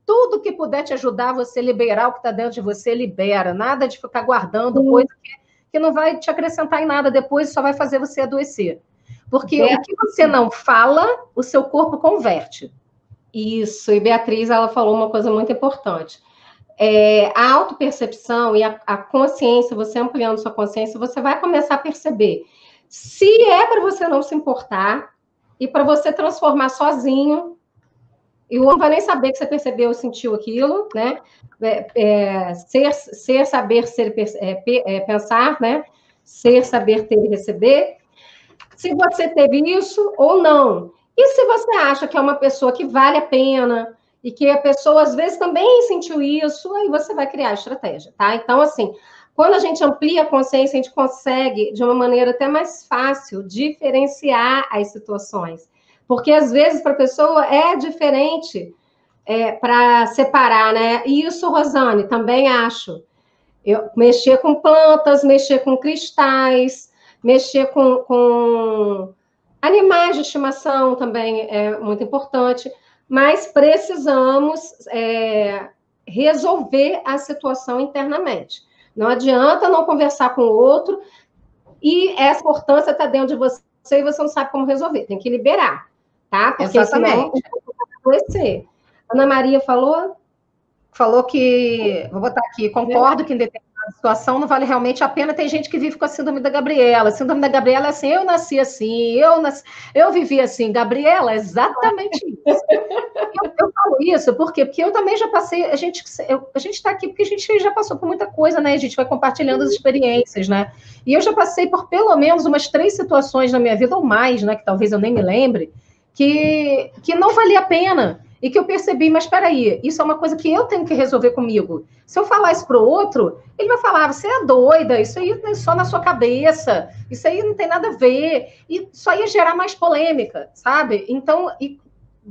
tudo que puder te ajudar a você liberar o que está dentro de você, libera. Nada de ficar guardando coisa que não vai te acrescentar em nada depois, só vai fazer você adoecer. Porque o que você não fala, o seu corpo converte. Isso, e Beatriz, ela falou uma coisa muito importante. A autopercepção e a consciência, você ampliando sua consciência, você vai começar a perceber se é para você não se importar e para você transformar sozinho, e o outro não vai nem saber que você percebeu ou sentiu aquilo, né? Saber, pensar, né? Ser, saber, ter e receber. Se você teve isso ou não. E se você acha que é uma pessoa que vale a pena e que a pessoa, às vezes, também sentiu isso, aí você vai criar estratégia, tá? Então, assim, quando a gente amplia a consciência, a gente consegue, de uma maneira até mais fácil, diferenciar as situações. Porque, às vezes, para a pessoa é diferente para separar, né? E isso, Rosane, também acho. Mexer com plantas, mexer com cristais, mexer com animais de estimação também é muito importante, mas precisamos resolver a situação internamente. Não adianta não conversar com o outro e essa importância está dentro de você e você não sabe como resolver. Tem que liberar, tá? Porque senão o corpo vai adoecer. Ana Maria falou? Falou que, vou botar aqui, concordo que em determinada situação não vale realmente a pena. Tem gente que vive com a síndrome da Gabriela. A síndrome da Gabriela é assim, eu nasci assim, eu vivi assim. Gabriela, é exatamente isso. Eu falo isso por quê? Porque eu também já passei, a gente está aqui porque a gente já passou por muita coisa, né? A gente vai compartilhando as experiências, né? E eu já passei por pelo menos umas 3 situações na minha vida, ou mais, né? Que talvez eu nem me lembre, que não valia a pena. E que eu percebi, mas espera aí, isso é uma coisa que eu tenho que resolver comigo. Se eu falar isso para o outro, ele vai falar, você é doida, isso aí é só na sua cabeça, isso aí não tem nada a ver, e só ia gerar mais polêmica, sabe? Então,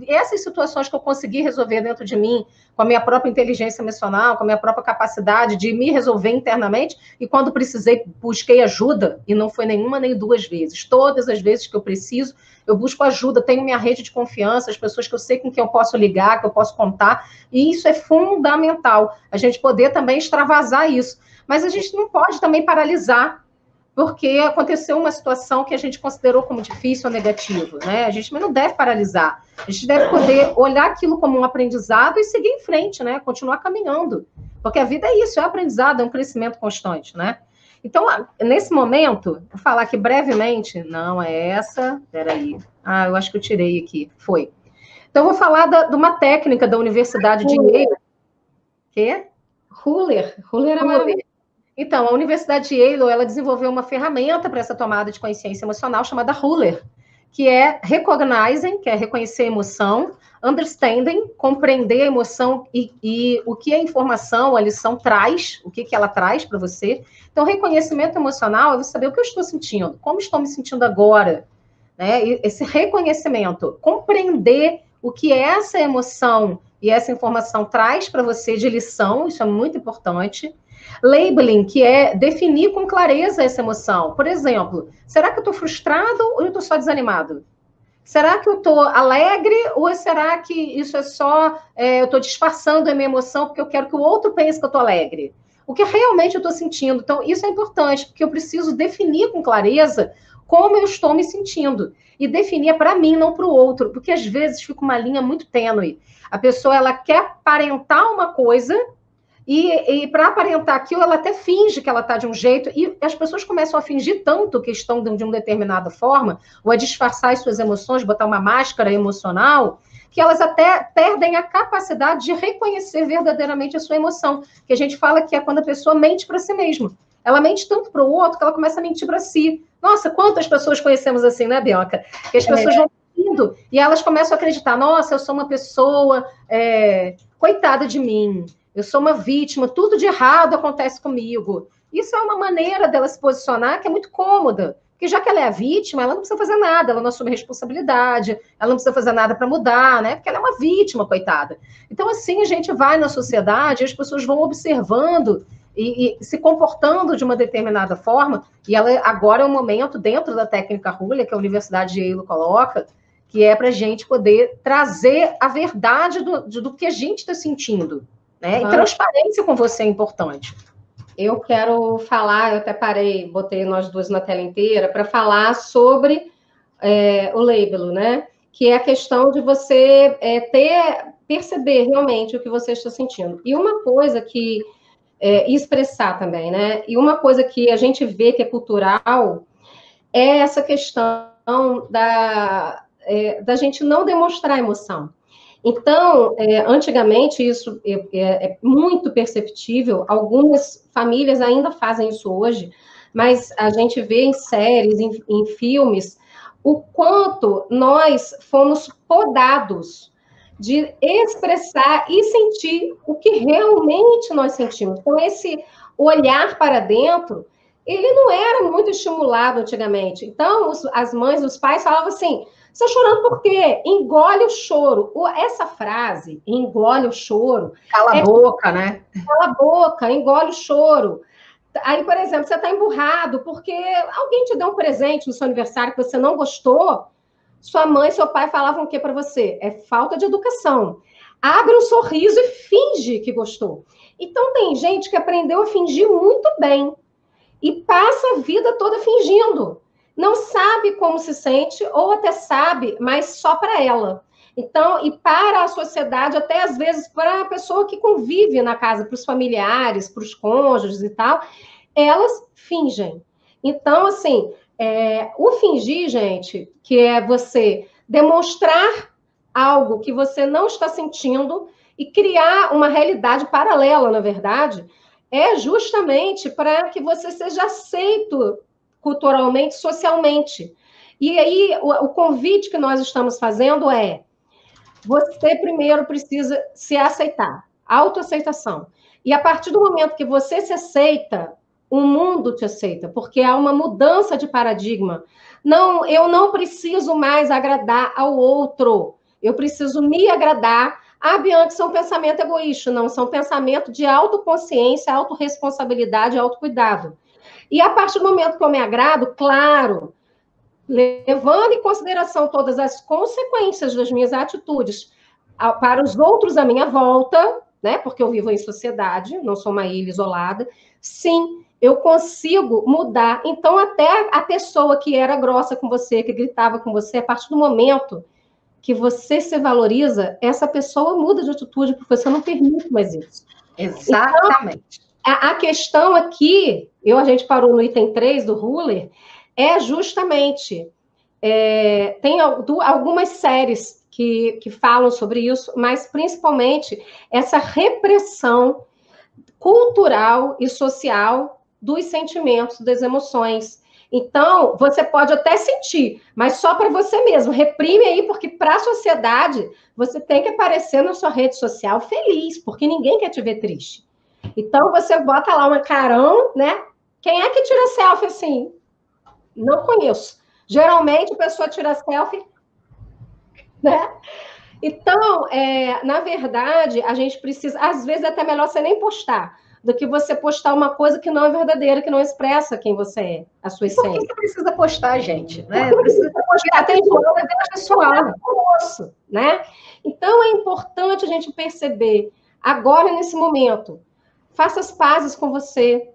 essas situações que eu consegui resolver dentro de mim, com a minha própria inteligência emocional, com a minha própria capacidade de me resolver internamente, e quando precisei, busquei ajuda, e não foi nenhuma nem 2 vezes. Todas as vezes que eu preciso, eu busco ajuda, tenho minha rede de confiança, as pessoas que eu sei com quem eu posso ligar, que eu posso contar, e isso é fundamental, a gente poder também extravasar isso. Mas a gente não pode também paralisar, porque aconteceu uma situação que a gente considerou como difícil ou negativo, né? A gente não deve paralisar, a gente deve poder olhar aquilo como um aprendizado e seguir em frente, né? Continuar caminhando, porque a vida é isso, é aprendizado, é um crescimento constante, né? Então, nesse momento, vou falar aqui brevemente, não é essa, peraí, eu acho que eu tirei aqui, foi. Então, eu vou falar de uma técnica da Universidade de Yale. Quê? Huller é maravilhoso. Então, a Universidade de Yale, ela desenvolveu uma ferramenta para essa tomada de consciência emocional chamada Huller, que é recognizing, que é reconhecer a emoção, understanding, compreender a emoção e o que a informação, a lição traz, o que ela traz para você. Então, reconhecimento emocional é você saber o que eu estou sentindo, como estou me sentindo agora, né? E esse reconhecimento, compreender o que essa emoção e essa informação traz para você de lição, isso é muito importante. Labeling, que é definir com clareza essa emoção. Por exemplo, será que eu estou frustrado ou eu estou só desanimado? Será que eu estou alegre ou será que isso é só eu estou disfarçando a minha emoção porque eu quero que o outro pense que eu estou alegre? O que realmente eu estou sentindo? Então, isso é importante, porque eu preciso definir com clareza como eu estou me sentindo. E definir para mim, não para o outro, porque às vezes fica uma linha muito tênue. A pessoa ela quer aparentar uma coisa e para aparentar aquilo, ela até finge que ela está de um jeito, e as pessoas começam a fingir tanto que estão de uma determinada forma, ou a disfarçar as suas emoções, botar uma máscara emocional, que elas até perdem a capacidade de reconhecer verdadeiramente a sua emoção, que a gente fala que é quando a pessoa mente para si mesma. Ela mente tanto para o outro que ela começa a mentir para si. Nossa, quantas pessoas conhecemos assim, né, Bianca? Que as pessoas vão mentindo e elas começam a acreditar, nossa, eu sou uma pessoa coitada de mim, eu sou uma vítima, tudo de errado acontece comigo. Isso é uma maneira dela se posicionar que é muito cômoda. Porque já que ela é a vítima, ela não precisa fazer nada, ela não assume responsabilidade, ela não precisa fazer nada para mudar, né? Porque ela é uma vítima, coitada. Então, assim, a gente vai na sociedade, as pessoas vão observando e se comportando de uma determinada forma, e ela agora é um momento, dentro da técnica Huller, que a Universidade de Yale coloca, que é para a gente poder trazer a verdade do que a gente está sentindo. Né? E transparência com você é importante. Eu quero falar, eu até parei, botei nós duas na tela inteira, para falar sobre o label, né? Que é a questão de você perceber realmente o que você está sentindo. E uma coisa que expressar também, né? E uma coisa que a gente vê que é cultural é essa questão da gente não demonstrar emoção. Então, antigamente, isso é muito perceptível, algumas famílias ainda fazem isso hoje, mas a gente vê em séries, em filmes, o quanto nós fomos podados de expressar e sentir o que realmente nós sentimos. Então, esse olhar para dentro, ele não era muito estimulado antigamente. Então, as mães, os pais falavam assim, você está chorando por quê? Engole o choro. Essa frase, engole o choro... Cala a boca, né? Cala a boca, engole o choro. Aí, por exemplo, você está emburrado porque alguém te deu um presente no seu aniversário que você não gostou, sua mãe e seu pai falavam o que para você? É falta de educação. abre um sorriso e finge que gostou. Então, tem gente que aprendeu a fingir muito bem e passa a vida toda fingindo. Não sabe como se sente, ou até sabe, mas só para ela. Então, e para a sociedade, até às vezes para a pessoa que convive na casa, para os familiares, para os cônjuges e tal, elas fingem. Então, assim, o fingir, gente, que é você demonstrar algo que você não está sentindo e criar uma realidade paralela, na verdade, é justamente para que você seja aceito culturalmente, socialmente. E aí, o convite que nós estamos fazendo é: você primeiro precisa se aceitar, autoaceitação. E a partir do momento que você se aceita, o mundo te aceita, porque há uma mudança de paradigma. Não, eu não preciso mais agradar ao outro, eu preciso me agradar. Ah, Bianca, isso é um pensamento egoísta. Não, são pensamento de autoconsciência, autorresponsabilidade, autocuidado. E a partir do momento que eu me agrado, claro, levando em consideração todas as consequências das minhas atitudes para os outros à minha volta, né? Porque eu vivo em sociedade, não sou uma ilha isolada. Sim, eu consigo mudar. Então, até a pessoa que era grossa com você, que gritava com você, a partir do momento que você se valoriza, essa pessoa muda de atitude, porque você não permite mais isso. Exatamente. Então, a questão aqui, a gente parou no item 3 do Huller, é justamente, tem algumas séries que falam sobre isso, mas principalmente essa repressão cultural e social dos sentimentos, das emoções. Então, você pode até sentir, mas só para você mesmo. Reprime aí, porque para a sociedade, você tem que aparecer na sua rede social feliz, porque ninguém quer te ver triste. Então, você bota lá um carão, né? Quem é que tira selfie assim? Não conheço. Geralmente, a pessoa tira selfie, né? Então, na verdade, a gente precisa... Às vezes, é até melhor você nem postar do que você postar uma coisa que não é verdadeira, que não expressa quem você é, a sua essência. Por que você precisa postar, gente? Né? Precisa postar, tem pessoal, né? Então, é importante a gente perceber, agora, nesse momento, faça as pazes com você.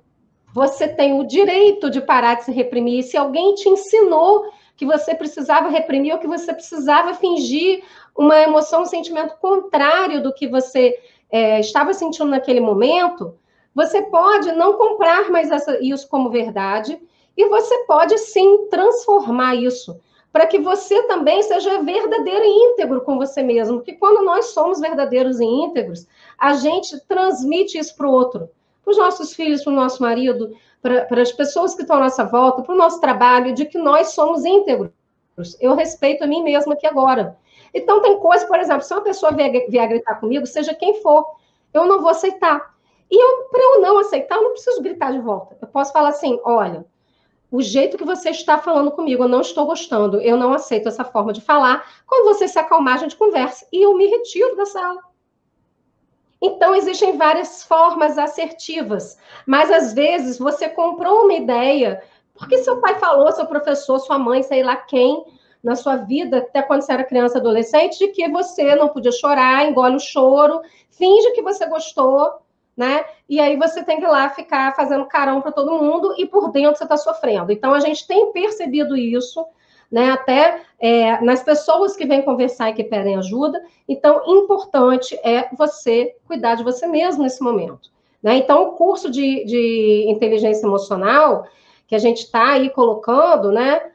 Você tem o direito de parar de se reprimir. Se alguém te ensinou que você precisava reprimir ou que você precisava fingir uma emoção, um sentimento contrário do que você estava sentindo naquele momento, você pode não comprar mais isso como verdade e você pode, sim, transformar isso para que você também seja verdadeiro e íntegro com você mesmo. Porque quando nós somos verdadeiros e íntegros, a gente transmite isso para o outro. Para os nossos filhos, para o nosso marido, para as pessoas que estão à nossa volta, para o nosso trabalho, de que nós somos íntegros. Eu respeito a mim mesma aqui agora. Então, tem coisa, por exemplo, se uma pessoa vier gritar comigo, seja quem for, eu não vou aceitar. E para eu não aceitar, eu não preciso gritar de volta. Eu posso falar assim, olha, o jeito que você está falando comigo, eu não estou gostando, eu não aceito essa forma de falar. Quando você se acalmar, a gente conversa. E eu me retiro da sala. Então, existem várias formas assertivas, mas às vezes você comprou uma ideia, porque seu pai falou, seu professor, sua mãe, sei lá quem, na sua vida, até quando você era criança, adolescente, de que você não podia chorar, engole o choro, finge que você gostou, né? E aí você tem que ir lá ficar fazendo carão para todo mundo e por dentro você está sofrendo. Então, a gente tem percebido isso, né? Até nas pessoas que vêm conversar e que pedem ajuda. Então, importante é você cuidar de você mesmo nesse momento, né? Então, o curso de inteligência emocional que a gente está aí colocando, né?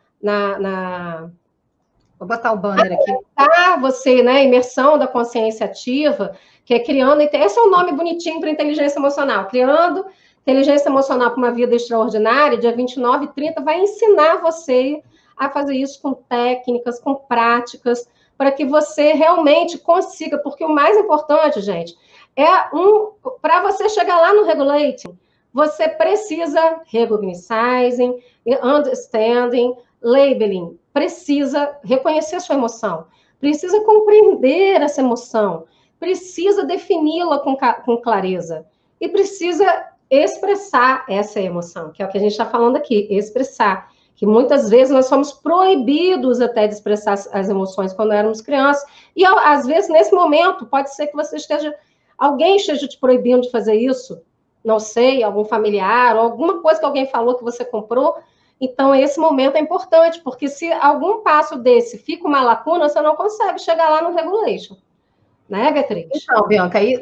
Vou botar o banner aqui. Você, né? Imersão da consciência ativa, que é criando... Esse é um nome bonitinho para inteligência emocional. Criando inteligência emocional para uma vida extraordinária, dia 29 e 30, vai ensinar você a fazer isso com técnicas, com práticas, para que você realmente consiga, porque o mais importante, gente, para você chegar lá no regulating, você precisa recognizing, understanding, labeling, precisa reconhecer a sua emoção, precisa compreender essa emoção, precisa defini-la com clareza e precisa expressar essa emoção, que é o que a gente está falando aqui, expressar. que muitas vezes nós somos proibidos até de expressar as emoções quando éramos crianças, e às vezes nesse momento pode ser que alguém esteja te proibindo de fazer isso, não sei, algum familiar, ou alguma coisa que alguém falou que você comprou. Então esse momento é importante, porque se algum passo desse fica uma lacuna, você não consegue chegar lá no regulation. Né, Beatriz? Então, Bianca, aí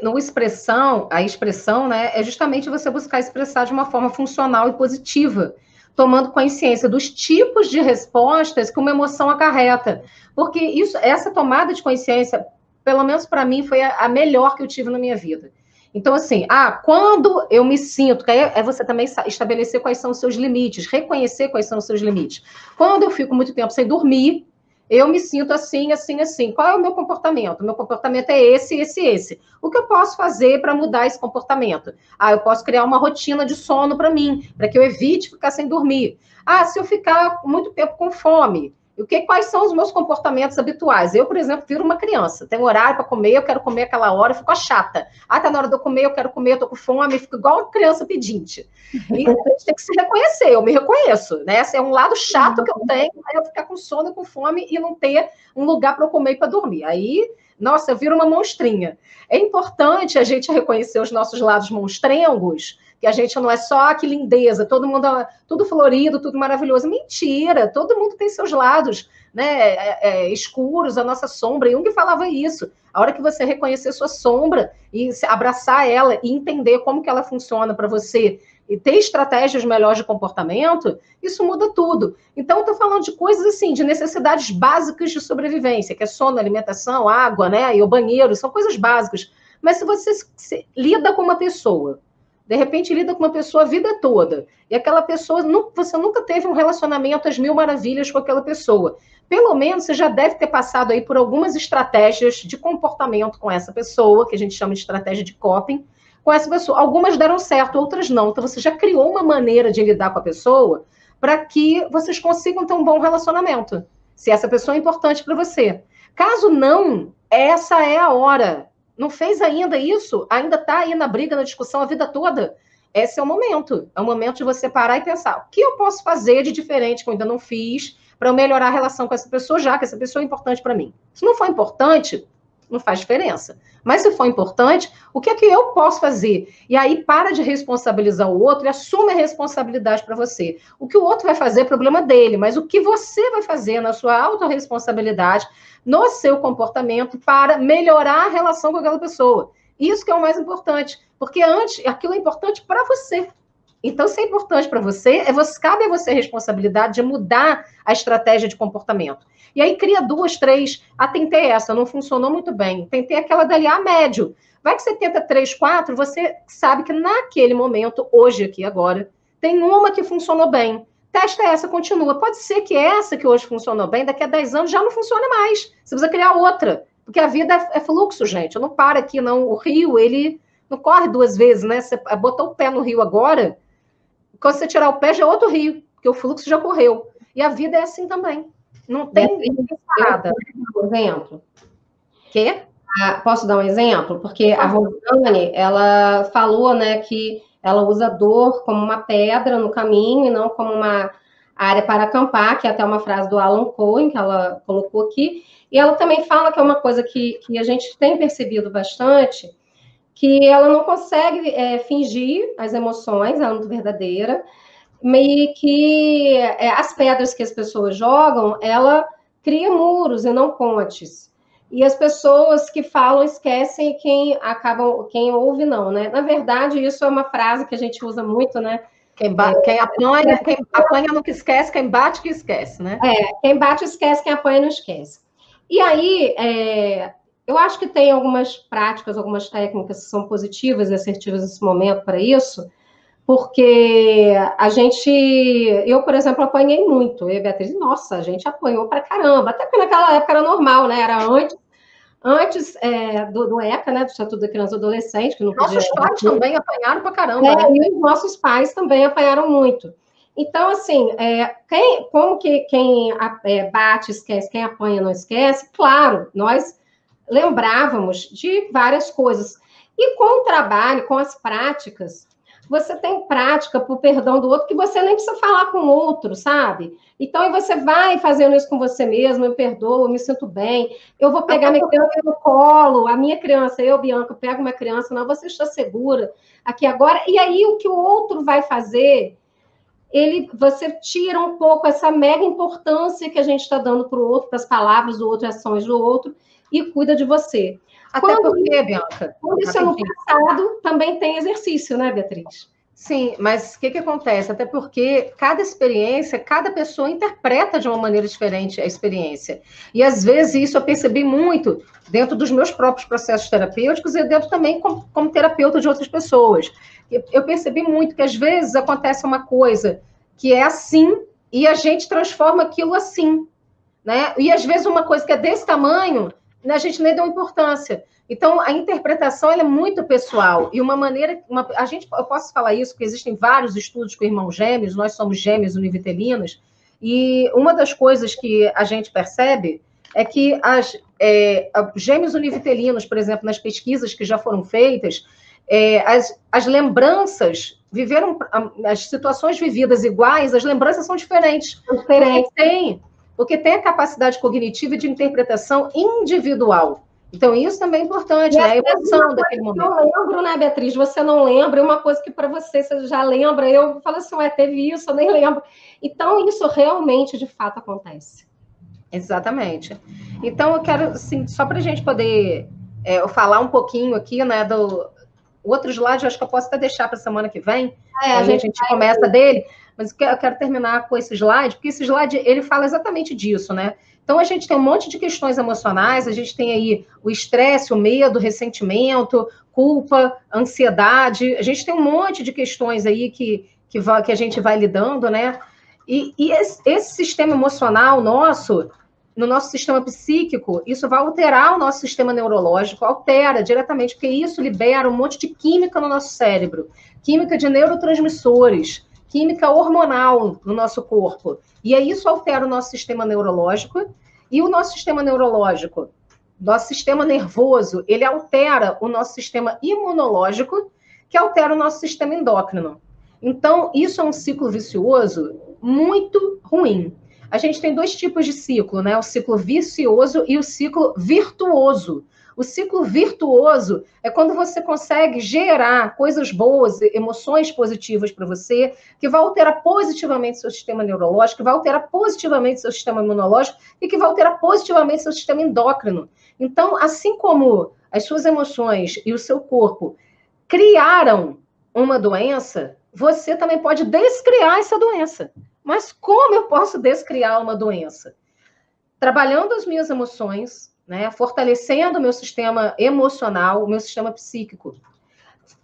a expressão, né, é justamente você buscar expressar de uma forma funcional e positiva, tomando consciência dos tipos de respostas que uma emoção acarreta. Porque essa tomada de consciência, pelo menos para mim, foi a melhor que eu tive na minha vida. Então, assim, quando eu me sinto, que aí é você também estabelecer quais são os seus limites, reconhecer quais são os seus limites. Quando eu fico muito tempo sem dormir, eu me sinto assim, assim, assim. Qual é o meu comportamento? O meu comportamento é esse, esse, esse. O que eu posso fazer para mudar esse comportamento? Eu posso criar uma rotina de sono para mim, para que eu evite ficar sem dormir. Se eu ficar muito tempo com fome, quais são os meus comportamentos habituais? Eu, por exemplo, viro uma criança. Tenho horário para comer, eu quero comer aquela hora, eu fico chata. Tá na hora de eu comer, eu quero comer, eu tô com fome, fico igual uma criança pedinte. E a gente tem que se reconhecer, eu me reconheço, né? Esse é um lado chato que eu tenho, aí eu ficar com sono, com fome e não ter um lugar para eu comer e para dormir. Aí, nossa, eu viro uma monstrinha. É importante a gente reconhecer os nossos lados monstrengos, que a gente não é só que lindeza, todo mundo, tudo florido, tudo maravilhoso. Mentira, todo mundo tem seus lados, né, escuros, a nossa sombra. Jung falava isso. A hora que você reconhecer sua sombra e abraçar ela e entender como que ela funciona para você e ter estratégias melhores de comportamento, isso muda tudo. Então, estou falando de coisas assim, de necessidades básicas de sobrevivência, que é sono, alimentação, água, né, e o banheiro, são coisas básicas. Mas se você lida com uma pessoa, de repente lida com uma pessoa a vida toda, e aquela pessoa, você nunca teve um relacionamento às mil maravilhas com aquela pessoa, pelo menos você já deve ter passado aí por algumas estratégias de comportamento com essa pessoa, que a gente chama de estratégia de coping, com essa pessoa. Algumas deram certo, outras não. Então você já criou uma maneira de lidar com a pessoa para que vocês consigam ter um bom relacionamento, se essa pessoa é importante para você. Caso não, essa é a hora. Não fez ainda isso? Ainda está aí na briga, na discussão a vida toda? Esse é o momento. É o momento de você parar e pensar: o que eu posso fazer de diferente que eu ainda não fiz para eu melhorar a relação com essa pessoa, já que essa pessoa é importante para mim? Se não for importante, não faz diferença. Mas se for importante, o que é que eu posso fazer? E aí para de responsabilizar o outro e assume a responsabilidade para você. O que o outro vai fazer é problema dele, mas o que você vai fazer na sua autorresponsabilidade, no seu comportamento, para melhorar a relação com aquela pessoa. Isso que é o mais importante, porque antes aquilo é importante para você. Então, se é importante para você, cabe a você a responsabilidade de mudar a estratégia de comportamento. E aí cria 2, 3, tentei essa, não funcionou muito bem. Tentei aquela dali, médio. Vai que você tenta 3, 4, você sabe que naquele momento, hoje aqui, agora, tem uma que funcionou bem. Testa essa, continua. Pode ser que essa que hoje funcionou bem, daqui a 10 anos já não funcione mais. Você precisa criar outra. Porque a vida é fluxo, gente. Eu não paro aqui, não. O rio, ele não corre 2 vezes, né? Você botou o pé no rio agora, quando você tirar o pé, já é outro rio, porque o fluxo já correu. E a vida é assim também. Não tem nada. Um exemplo. Quê? Posso dar um exemplo? Porque a Rosane, ela falou, né, que ela usa dor como uma pedra no caminho e não como uma área para acampar, que é até uma frase do Alan Cohen, que ela colocou aqui. E ela também fala que é uma coisa que a gente tem percebido bastante, que ela não consegue fingir as emoções, ela é muito verdadeira, e que as pedras que as pessoas jogam, ela cria muros e não pontes. E as pessoas que falam esquecem, quem ouve não, né? Na verdade, isso é uma frase que a gente usa muito, né? Quem apanha nunca esquece, quem bate que esquece, né? Quem bate esquece, quem apanha não esquece. E aí, eu acho que tem algumas práticas, algumas técnicas que são positivas e assertivas nesse momento para isso, porque eu, por exemplo, apanhei muito. Eu e a Beatriz, nossa, a gente apanhou pra caramba. Até porque naquela época era normal, né? Era antes do ECA, né? Do Estatuto da Criança e Adolescente, que não podia... Nossos pais também apanharam pra caramba, né? E os nossos pais também apanharam muito. Então, assim, quem bate esquece, quem apanha não esquece, claro, nós lembrávamos de várias coisas. E com o trabalho, com as práticas, você tem prática para o perdão do outro, que você nem precisa falar com o outro, sabe? Então, aí você vai fazendo isso com você mesmo, eu perdoo, eu me sinto bem, eu vou pegar minha criança no colo, a minha criança, eu, Bianca, pego uma criança, não, você está segura aqui agora, e aí o que o outro vai fazer, você tira um pouco essa mega importância que a gente está dando para o outro, para as palavras do outro, ações do outro, e cuida de você. Até porque, Bianca... Quando isso é no passado, também tem exercício, né, Beatriz? Sim, mas o que acontece? Até porque cada experiência, cada pessoa interpreta de uma maneira diferente a experiência. E às vezes isso eu percebi muito dentro dos meus próprios processos terapêuticos e dentro também como terapeuta de outras pessoas. Eu percebi muito que às vezes acontece uma coisa que é assim e a gente transforma aquilo assim, né? E às vezes uma coisa que é desse tamanho, a gente nem dá importância. Então, a interpretação ela é muito pessoal. E uma maneira... eu posso falar isso, porque existem vários estudos com irmãos gêmeos, nós somos gêmeos univitelinos, e uma das coisas que a gente percebe é que gêmeos univitelinos, por exemplo, nas pesquisas que já foram feitas, as lembranças viveram... As situações vividas iguais, as lembranças são diferentes. Porque tem a capacidade cognitiva de interpretação individual. Então, isso também é importante, né? A emoção daquele momento. Eu não lembro, né, Beatriz? Você não lembra, uma coisa que para você já lembra. Eu falo assim, teve isso, eu nem lembro. Então, isso realmente, de fato, acontece. Exatamente. Então, eu quero, assim, só para a gente poder falar um pouquinho aqui, né, do outro slide, eu acho que eu posso até deixar para a semana que vem, a gente começa dele, mas eu quero terminar com esse slide, porque esse slide, ele fala exatamente disso, né? Então, a gente tem um monte de questões emocionais, a gente tem aí o estresse, o medo, o ressentimento, culpa, ansiedade, a gente tem um monte de questões aí que a gente vai lidando, né? E esse sistema emocional nosso, no nosso sistema psíquico, isso vai alterar o nosso sistema neurológico, altera diretamente, porque isso libera um monte de química no nosso cérebro, química de neurotransmissores, química hormonal no nosso corpo. E aí isso altera o nosso sistema neurológico, e o nosso sistema neurológico, nosso sistema nervoso, ele altera o nosso sistema imunológico, que altera o nosso sistema endócrino. Então, isso é um ciclo vicioso muito ruim. A gente tem dois tipos de ciclo, né? O ciclo vicioso e o ciclo virtuoso. O ciclo virtuoso é quando você consegue gerar coisas boas, emoções positivas para você, que vai alterar positivamente seu sistema neurológico, que vai alterar positivamente seu sistema imunológico e que vai alterar positivamente seu sistema endócrino. Então, assim como as suas emoções e o seu corpo criaram uma doença, você também pode descriar essa doença. Mas como eu posso descriar uma doença? Trabalhando as minhas emoções, né? Fortalecendo o meu sistema emocional, o meu sistema psíquico,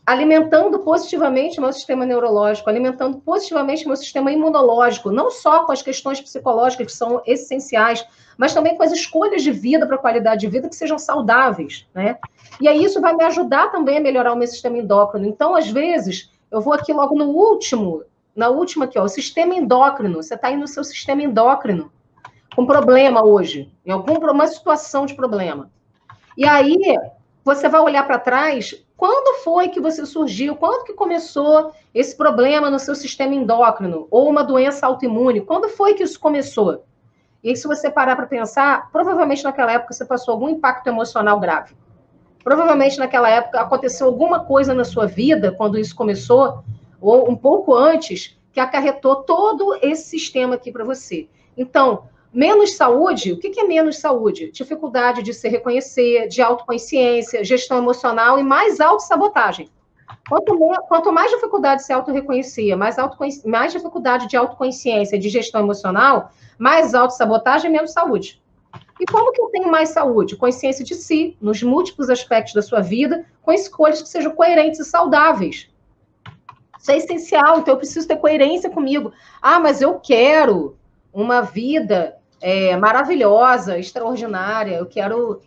alimentando positivamente o meu sistema neurológico, alimentando positivamente o meu sistema imunológico, não só com as questões psicológicas que são essenciais, mas também com as escolhas de vida para qualidade de vida que sejam saudáveis, né? E aí isso vai me ajudar também a melhorar o meu sistema endócrino. Então, às vezes, eu vou aqui logo na última aqui, ó, o sistema endócrino. Você está aí no seu sistema endócrino com problema hoje, em alguma situação de problema. E aí, você vai olhar para trás, quando foi que você surgiu, quando que começou esse problema no seu sistema endócrino, ou uma doença autoimune, quando foi que isso começou? E aí, se você parar para pensar, provavelmente naquela época você passou algum impacto emocional grave. Provavelmente naquela época aconteceu alguma coisa na sua vida, quando isso começou, ou um pouco antes, que acarretou todo esse sistema aqui para você. Então, menos saúde, o que é menos saúde? Dificuldade de se reconhecer, de autoconsciência, gestão emocional e mais autossabotagem. Quanto mais dificuldade de se autorreconhecer, mais dificuldade de autoconsciência, de gestão emocional, mais autossabotagem e menos saúde. E como que eu tenho mais saúde? Consciência de si, nos múltiplos aspectos da sua vida, com escolhas que sejam coerentes e saudáveis. Isso é essencial, então eu preciso ter coerência comigo. Ah, mas eu quero uma vida maravilhosa, extraordinária, eu quero,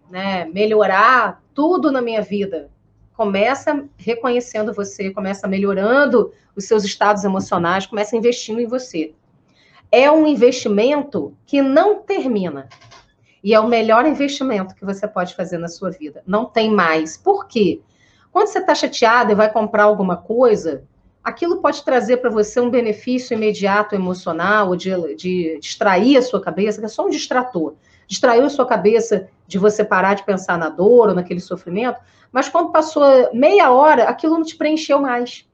né, melhorar tudo na minha vida. Começa reconhecendo você, começa melhorando os seus estados emocionais, começa investindo em você. É um investimento que não termina. E é o melhor investimento que você pode fazer na sua vida. Não tem mais. Por quê? Quando você está chateado e vai comprar alguma coisa, aquilo pode trazer para você um benefício imediato emocional, de distrair a sua cabeça, que é só um distrator. Distraiu a sua cabeça de você parar de pensar na dor ou naquele sofrimento, mas quando passou meia hora, aquilo não te preencheu mais.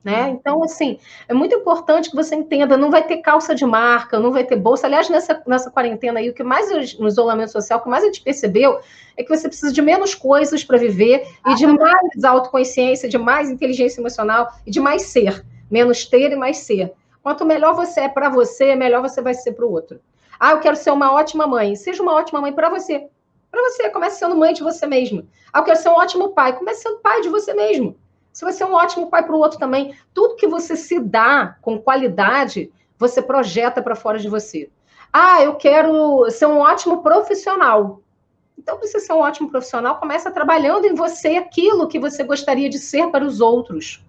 Né? Então, assim, é muito importante que você entenda, não vai ter calça de marca, não vai ter bolsa. Aliás, nessa quarentena aí, o que mais, no isolamento social, o que mais a gente percebeu é que você precisa de menos coisas para viver e de mais autoconsciência, de mais inteligência emocional e de mais ser. Menos ter e mais ser. Quanto melhor você é para você, melhor você vai ser para o outro. Ah, eu quero ser uma ótima mãe. Seja uma ótima mãe para você. Para você, comece sendo mãe de você mesmo. Ah, eu quero ser um ótimo pai. Comece sendo pai de você mesmo. Se você é um ótimo pai para o outro também, tudo que você se dá com qualidade, você projeta para fora de você. Ah, eu quero ser um ótimo profissional. Então, para você ser um ótimo profissional, começa trabalhando em você aquilo que você gostaria de ser para os outros.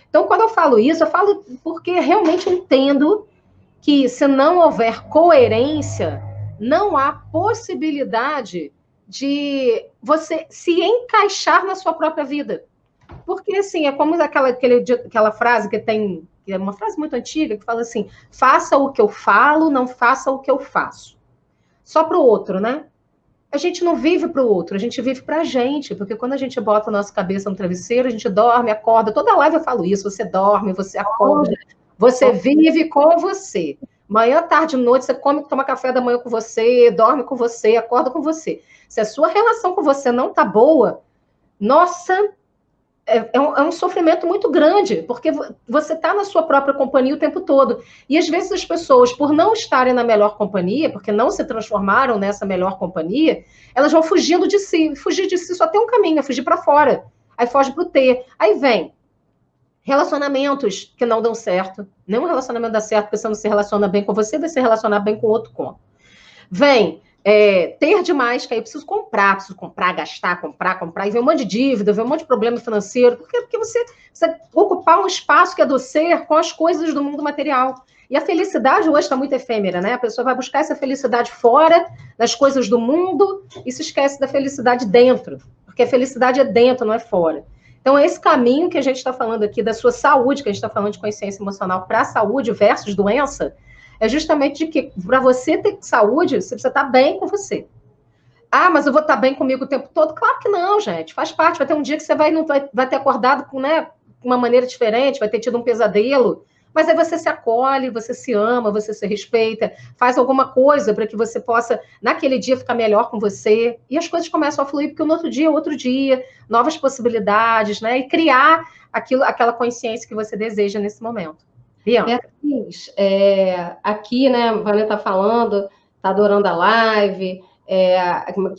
Então, quando eu falo isso, eu falo porque realmente entendo que se não houver coerência, não há possibilidade de você se encaixar na sua própria vida. Porque, assim, é como aquela frase que é uma frase muito antiga, que fala assim, faça o que eu falo, não faça o que eu faço. Só para o outro, né? A gente não vive para o outro, a gente vive para a gente, porque quando a gente bota a nossa cabeça no travesseiro, a gente dorme, acorda, toda live eu falo isso, você dorme, você acorda, você vive com você. Manhã, tarde, noite, você come, toma café da manhã com você, dorme com você, acorda com você. Se a sua relação com você não tá boa, nossa, é um sofrimento muito grande, porque você está na sua própria companhia o tempo todo. E às vezes as pessoas, por não estarem na melhor companhia, porque não se transformaram nessa melhor companhia, elas vão fugindo de si. Fugir de si só tem um caminho, é fugir para fora. Aí foge para o ter. Aí vem relacionamentos que não dão certo. Nenhum relacionamento dá certo porque você não se relaciona bem com você, vai se relacionar bem com o outro com. Vem ter demais, que aí eu preciso comprar, gastar, comprar, e ver um monte de dívida, ver um monte de problema financeiro, porque você ocupar um espaço que é do ser com as coisas do mundo material. E a felicidade hoje está muito efêmera, né? A pessoa vai buscar essa felicidade fora, das coisas do mundo, e se esquece da felicidade dentro, porque a felicidade é dentro, não é fora. Então, esse caminho que a gente está falando aqui da sua saúde, que a gente está falando de consciência emocional para a saúde versus doença, é justamente de que, para você ter saúde, você precisa estar bem com você. Ah, mas eu vou estar bem comigo o tempo todo? Claro que não, gente. Faz parte. Vai ter um dia que você vai ter acordado com, né, uma maneira diferente, vai ter tido um pesadelo. Mas aí você se acolhe, você se ama, você se respeita, faz alguma coisa para que você possa, naquele dia, ficar melhor com você. E as coisas começam a fluir, porque no outro dia, novas possibilidades, né? E criar aquela consciência que você deseja nesse momento. Bianca. Aqui, né, a Vânia está falando, está adorando a live,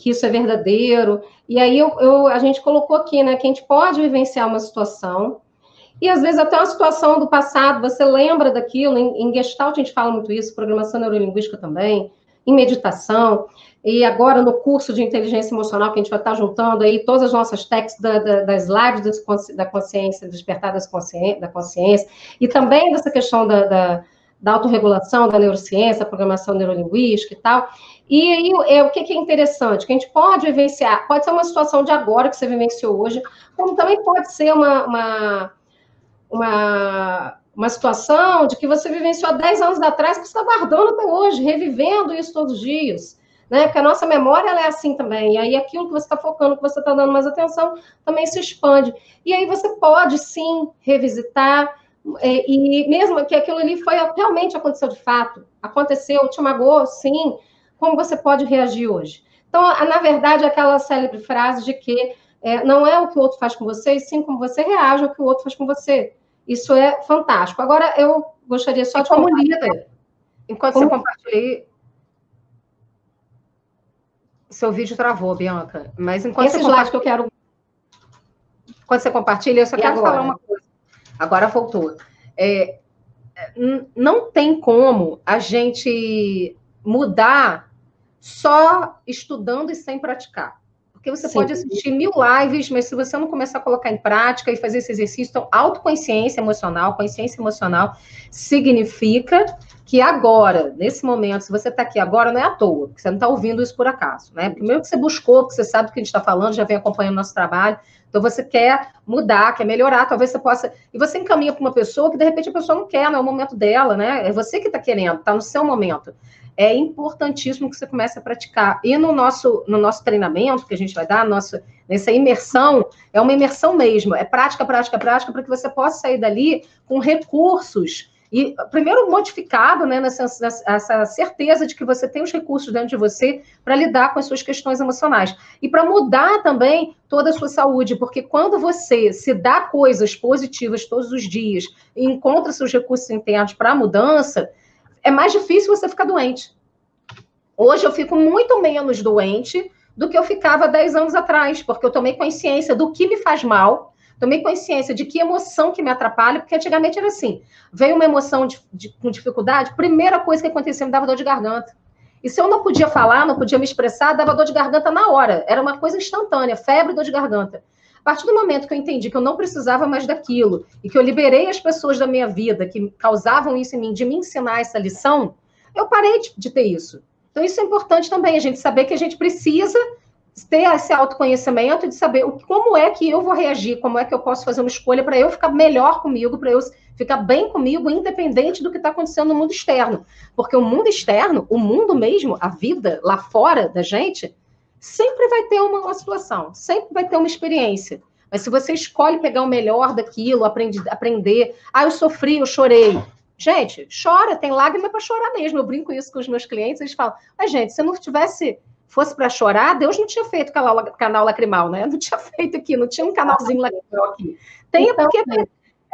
que isso é verdadeiro. E aí a gente colocou aqui, né, que a gente pode vivenciar uma situação, e às vezes até uma situação do passado, você lembra daquilo, em Gestalt a gente fala muito isso, programação neurolinguística também, em meditação, e agora no curso de inteligência emocional que a gente vai estar juntando aí todas as nossas técnicas das lives da consciência, despertar da consciência, e também dessa questão da autorregulação, da neurociência, programação neurolinguística e tal. E aí, o que é interessante? Que a gente pode vivenciar, pode ser uma situação de agora que você vivenciou hoje, como também pode ser uma situação de que você vivenciou há 10 anos atrás, que você está guardando até hoje, revivendo isso todos os dias, né? Porque a nossa memória, ela é assim também, e aí aquilo que você está focando, que você está dando mais atenção, também se expande. E aí você pode, sim, revisitar, e mesmo que aquilo ali realmente aconteceu de fato, aconteceu, te magoou, sim, como você pode reagir hoje? Então, na verdade, aquela célebre frase de que não é o que o outro faz com você, e sim como você reage ao que o outro faz com você. Isso é fantástico. Agora, eu gostaria só de... Como líder, enquanto você compartilha... Seu vídeo travou, Bianca. Mas enquanto esse slide que eu quero... Quando você compartilha, eu só quero falar uma coisa. Agora voltou. Não tem como a gente mudar só estudando e sem praticar. Porque você pode assistir 1000 lives, mas se você não começar a colocar em prática e fazer esse exercício, então, autoconsciência emocional, consciência emocional, significa que agora, nesse momento, se você está aqui agora, não é à toa, porque você não está ouvindo isso por acaso, né? Primeiro que você buscou, porque você sabe do que a gente está falando, já vem acompanhando o nosso trabalho, então você quer mudar, quer melhorar, talvez você possa... E você encaminha para uma pessoa que, de repente, a pessoa não quer, não é o momento dela, né? É você que está querendo, está no seu momento. É importantíssimo que você comece a praticar. E no nosso treinamento que a gente vai dar, nessa imersão, é uma imersão mesmo, é prática, prática, prática, para que você possa sair dali com recursos. E, primeiro, modificado, né, essa certeza de que você tem os recursos dentro de você para lidar com as suas questões emocionais. E para mudar também toda a sua saúde, porque quando você se dá coisas positivas todos os dias e encontra seus recursos internos para a mudança, é mais difícil você ficar doente. Hoje eu fico muito menos doente do que eu ficava 10 anos atrás, porque eu tomei consciência do que me faz mal, tomei consciência de que emoção que me atrapalha, porque antigamente era assim, veio uma emoção com dificuldade, primeira coisa que acontecia, me dava dor de garganta. E se eu não podia falar, não podia me expressar, dava dor de garganta na hora. Era uma coisa instantânea, febre, dor de garganta. A partir do momento que eu entendi que eu não precisava mais daquilo, e que eu liberei as pessoas da minha vida que causavam isso em mim, de me ensinar essa lição, eu parei de ter isso. Então isso é importante também, a gente saber que a gente precisa ter esse autoconhecimento de saber como é que eu vou reagir, como é que eu posso fazer uma escolha para eu ficar melhor comigo, para eu ficar bem comigo, independente do que está acontecendo no mundo externo. Porque o mundo externo, o mundo mesmo, a vida lá fora da gente, sempre vai ter uma situação, sempre vai ter uma experiência. Mas se você escolhe pegar o melhor daquilo, aprender, eu sofri, eu chorei. Gente, chora, tem lágrima para chorar mesmo. Eu brinco isso com os meus clientes, eles falam, gente, se não fosse para chorar, Deus não tinha feito canal lacrimal, né? Não tinha feito aqui, não tinha um canalzinho lacrimal aqui. Tem então, porque é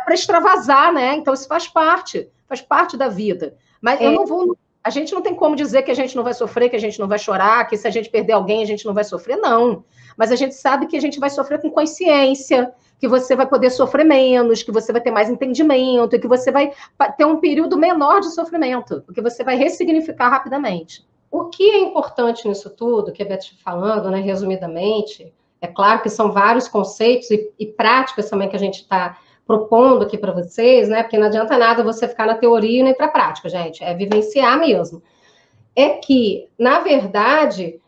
para extravasar, né? Então isso faz parte da vida. Mas eu não vou... A gente não tem como dizer que a gente não vai sofrer, que a gente não vai chorar, que se a gente perder alguém, a gente não vai sofrer, não. Mas a gente sabe que a gente vai sofrer com consciência, que você vai poder sofrer menos, que você vai ter mais entendimento, que você vai ter um período menor de sofrimento, porque você vai ressignificar rapidamente. O que é importante nisso tudo, que a Beth está falando, né, resumidamente, é claro que são vários conceitos e práticas também que a gente está propondo aqui para vocês, né? Porque não adianta nada você ficar na teoria e não ir para a prática, gente. É vivenciar mesmo. É que, na verdade,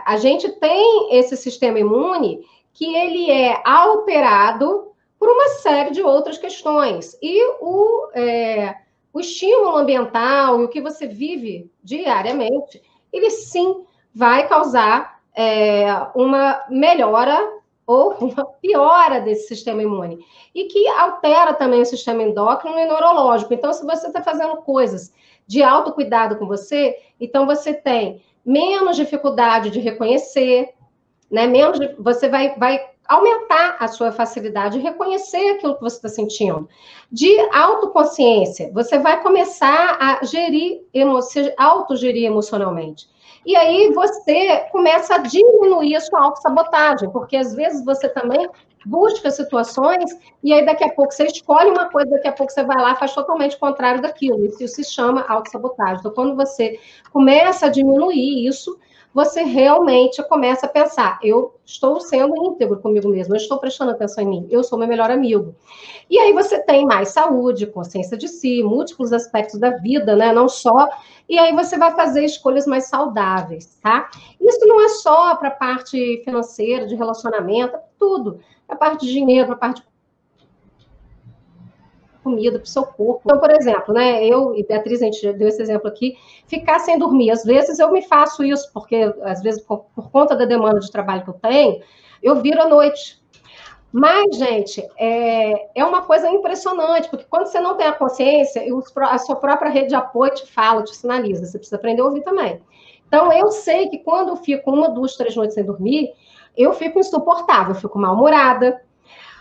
a gente tem esse sistema imune que ele é alterado por uma série de outras questões. E o estímulo ambiental e o que você vive diariamente, ele sim vai causar uma melhora ou uma piora desse sistema imune, e que altera também o sistema endócrino e neurológico. Então, se você está fazendo coisas de autocuidado com você, então você tem menos dificuldade de reconhecer, né? Você vai aumentar a sua facilidade de reconhecer aquilo que você está sentindo. De autoconsciência, você vai começar a autogerir emocionalmente. E aí você começa a diminuir a sua autossabotagem, porque às vezes você também busca situações e aí daqui a pouco você escolhe uma coisa, daqui a pouco você vai lá e faz totalmente o contrário daquilo. Isso se chama autossabotagem. Então, quando você começa a diminuir isso, você realmente começa a pensar, eu estou sendo íntegro comigo mesmo, eu estou prestando atenção em mim, eu sou meu melhor amigo. E aí você tem mais saúde, consciência de si, múltiplos aspectos da vida, né? Não só... E aí você vai fazer escolhas mais saudáveis, tá? Isso não é só para a parte financeira, de relacionamento, é tudo. Para a parte de dinheiro, para a parte de comida, para o seu corpo. Então, por exemplo, né, eu e Beatriz, a gente já deu esse exemplo aqui, ficar sem dormir. Às vezes eu me faço isso, porque às vezes por conta da demanda de trabalho que eu tenho, eu viro à noite. Mas, gente, é uma coisa impressionante, porque quando você não tem a consciência, a sua própria rede de apoio te fala, te sinaliza, você precisa aprender a ouvir também. Então, eu sei que quando eu fico 1, 2, 3 noites sem dormir, eu fico insuportável, eu fico mal-humorada.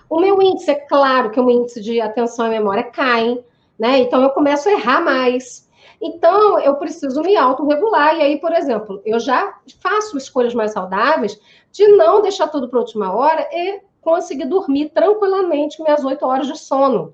O meu índice, é claro que o meu índice de atenção e memória cai, né? Então, eu começo a errar mais. Então, eu preciso me autorregular. E aí, por exemplo, eu já faço escolhas mais saudáveis de não deixar tudo para a última hora e conseguir dormir tranquilamente minhas 8 horas de sono.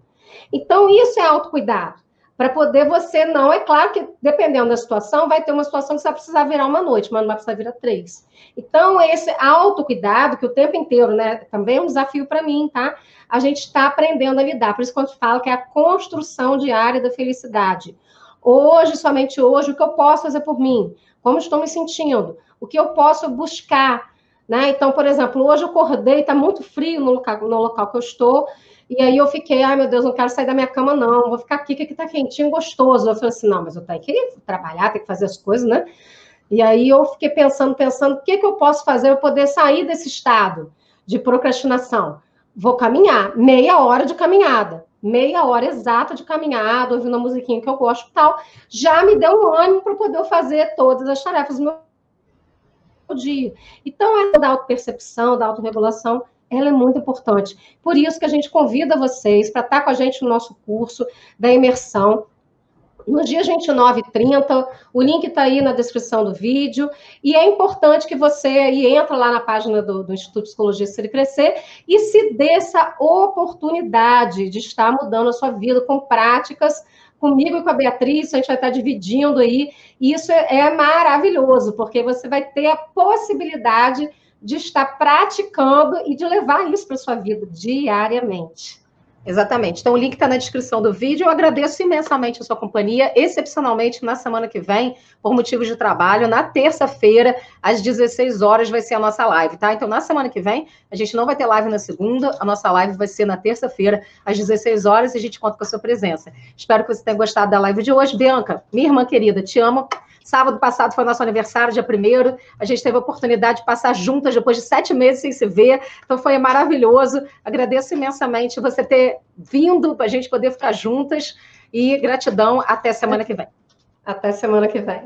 Então, isso é autocuidado. para poder você não... É claro que, dependendo da situação, vai ter uma situação que você vai precisar virar uma noite, mas não vai precisar virar 3. Então, esse autocuidado, que o tempo inteiro, né, também é um desafio para mim, tá? A gente está aprendendo a lidar. Por isso que eu te falo que é a construção diária da felicidade. Hoje, somente hoje, o que eu posso fazer por mim? Como estou me sentindo? O que eu posso buscar? Né? Então, por exemplo, hoje eu acordei, está muito frio no local que eu estou, e aí eu fiquei, ai meu Deus, não quero sair da minha cama não, vou ficar aqui, que aqui está quentinho, gostoso. Eu falei assim, não, mas eu tenho que trabalhar, tenho que fazer as coisas, né? E aí eu fiquei pensando, o que eu posso fazer para poder sair desse estado de procrastinação? Vou caminhar, meia hora de caminhada, meia hora exata de caminhada, ouvindo a musiquinha que eu gosto e tal, já me deu um ânimo para poder fazer todas as tarefas do meu dia. Então, essa da autopercepção, da autorregulação, ela é muito importante. Por isso que a gente convida vocês para estar com a gente no nosso curso da imersão, no dia 29h30, o link está aí na descrição do vídeo, e é importante que você entre lá na página do Instituto de Psicologia Se Ele Crescer e se dê essa oportunidade de estar mudando a sua vida com práticas, comigo e com a Beatriz, a gente vai estar dividindo aí, e isso é maravilhoso, porque você vai ter a possibilidade de estar praticando e de levar isso para a sua vida diariamente. Exatamente. Então, o link está na descrição do vídeo. Eu agradeço imensamente a sua companhia, excepcionalmente na semana que vem, por motivos de trabalho. Na terça-feira, às 16 horas, vai ser a nossa live, tá? Então, na semana que vem, a gente não vai ter live na segunda, a nossa live vai ser na terça-feira, às 16 horas, e a gente conta com a sua presença. Espero que você tenha gostado da live de hoje. Bianca, minha irmã querida, te amo. Sábado passado foi nosso aniversário, dia 1º. A gente teve a oportunidade de passar juntas depois de 7 meses sem se ver. Então foi maravilhoso. Agradeço imensamente você ter vindo para a gente poder ficar juntas. E gratidão. Até semana que vem. Até semana que vem.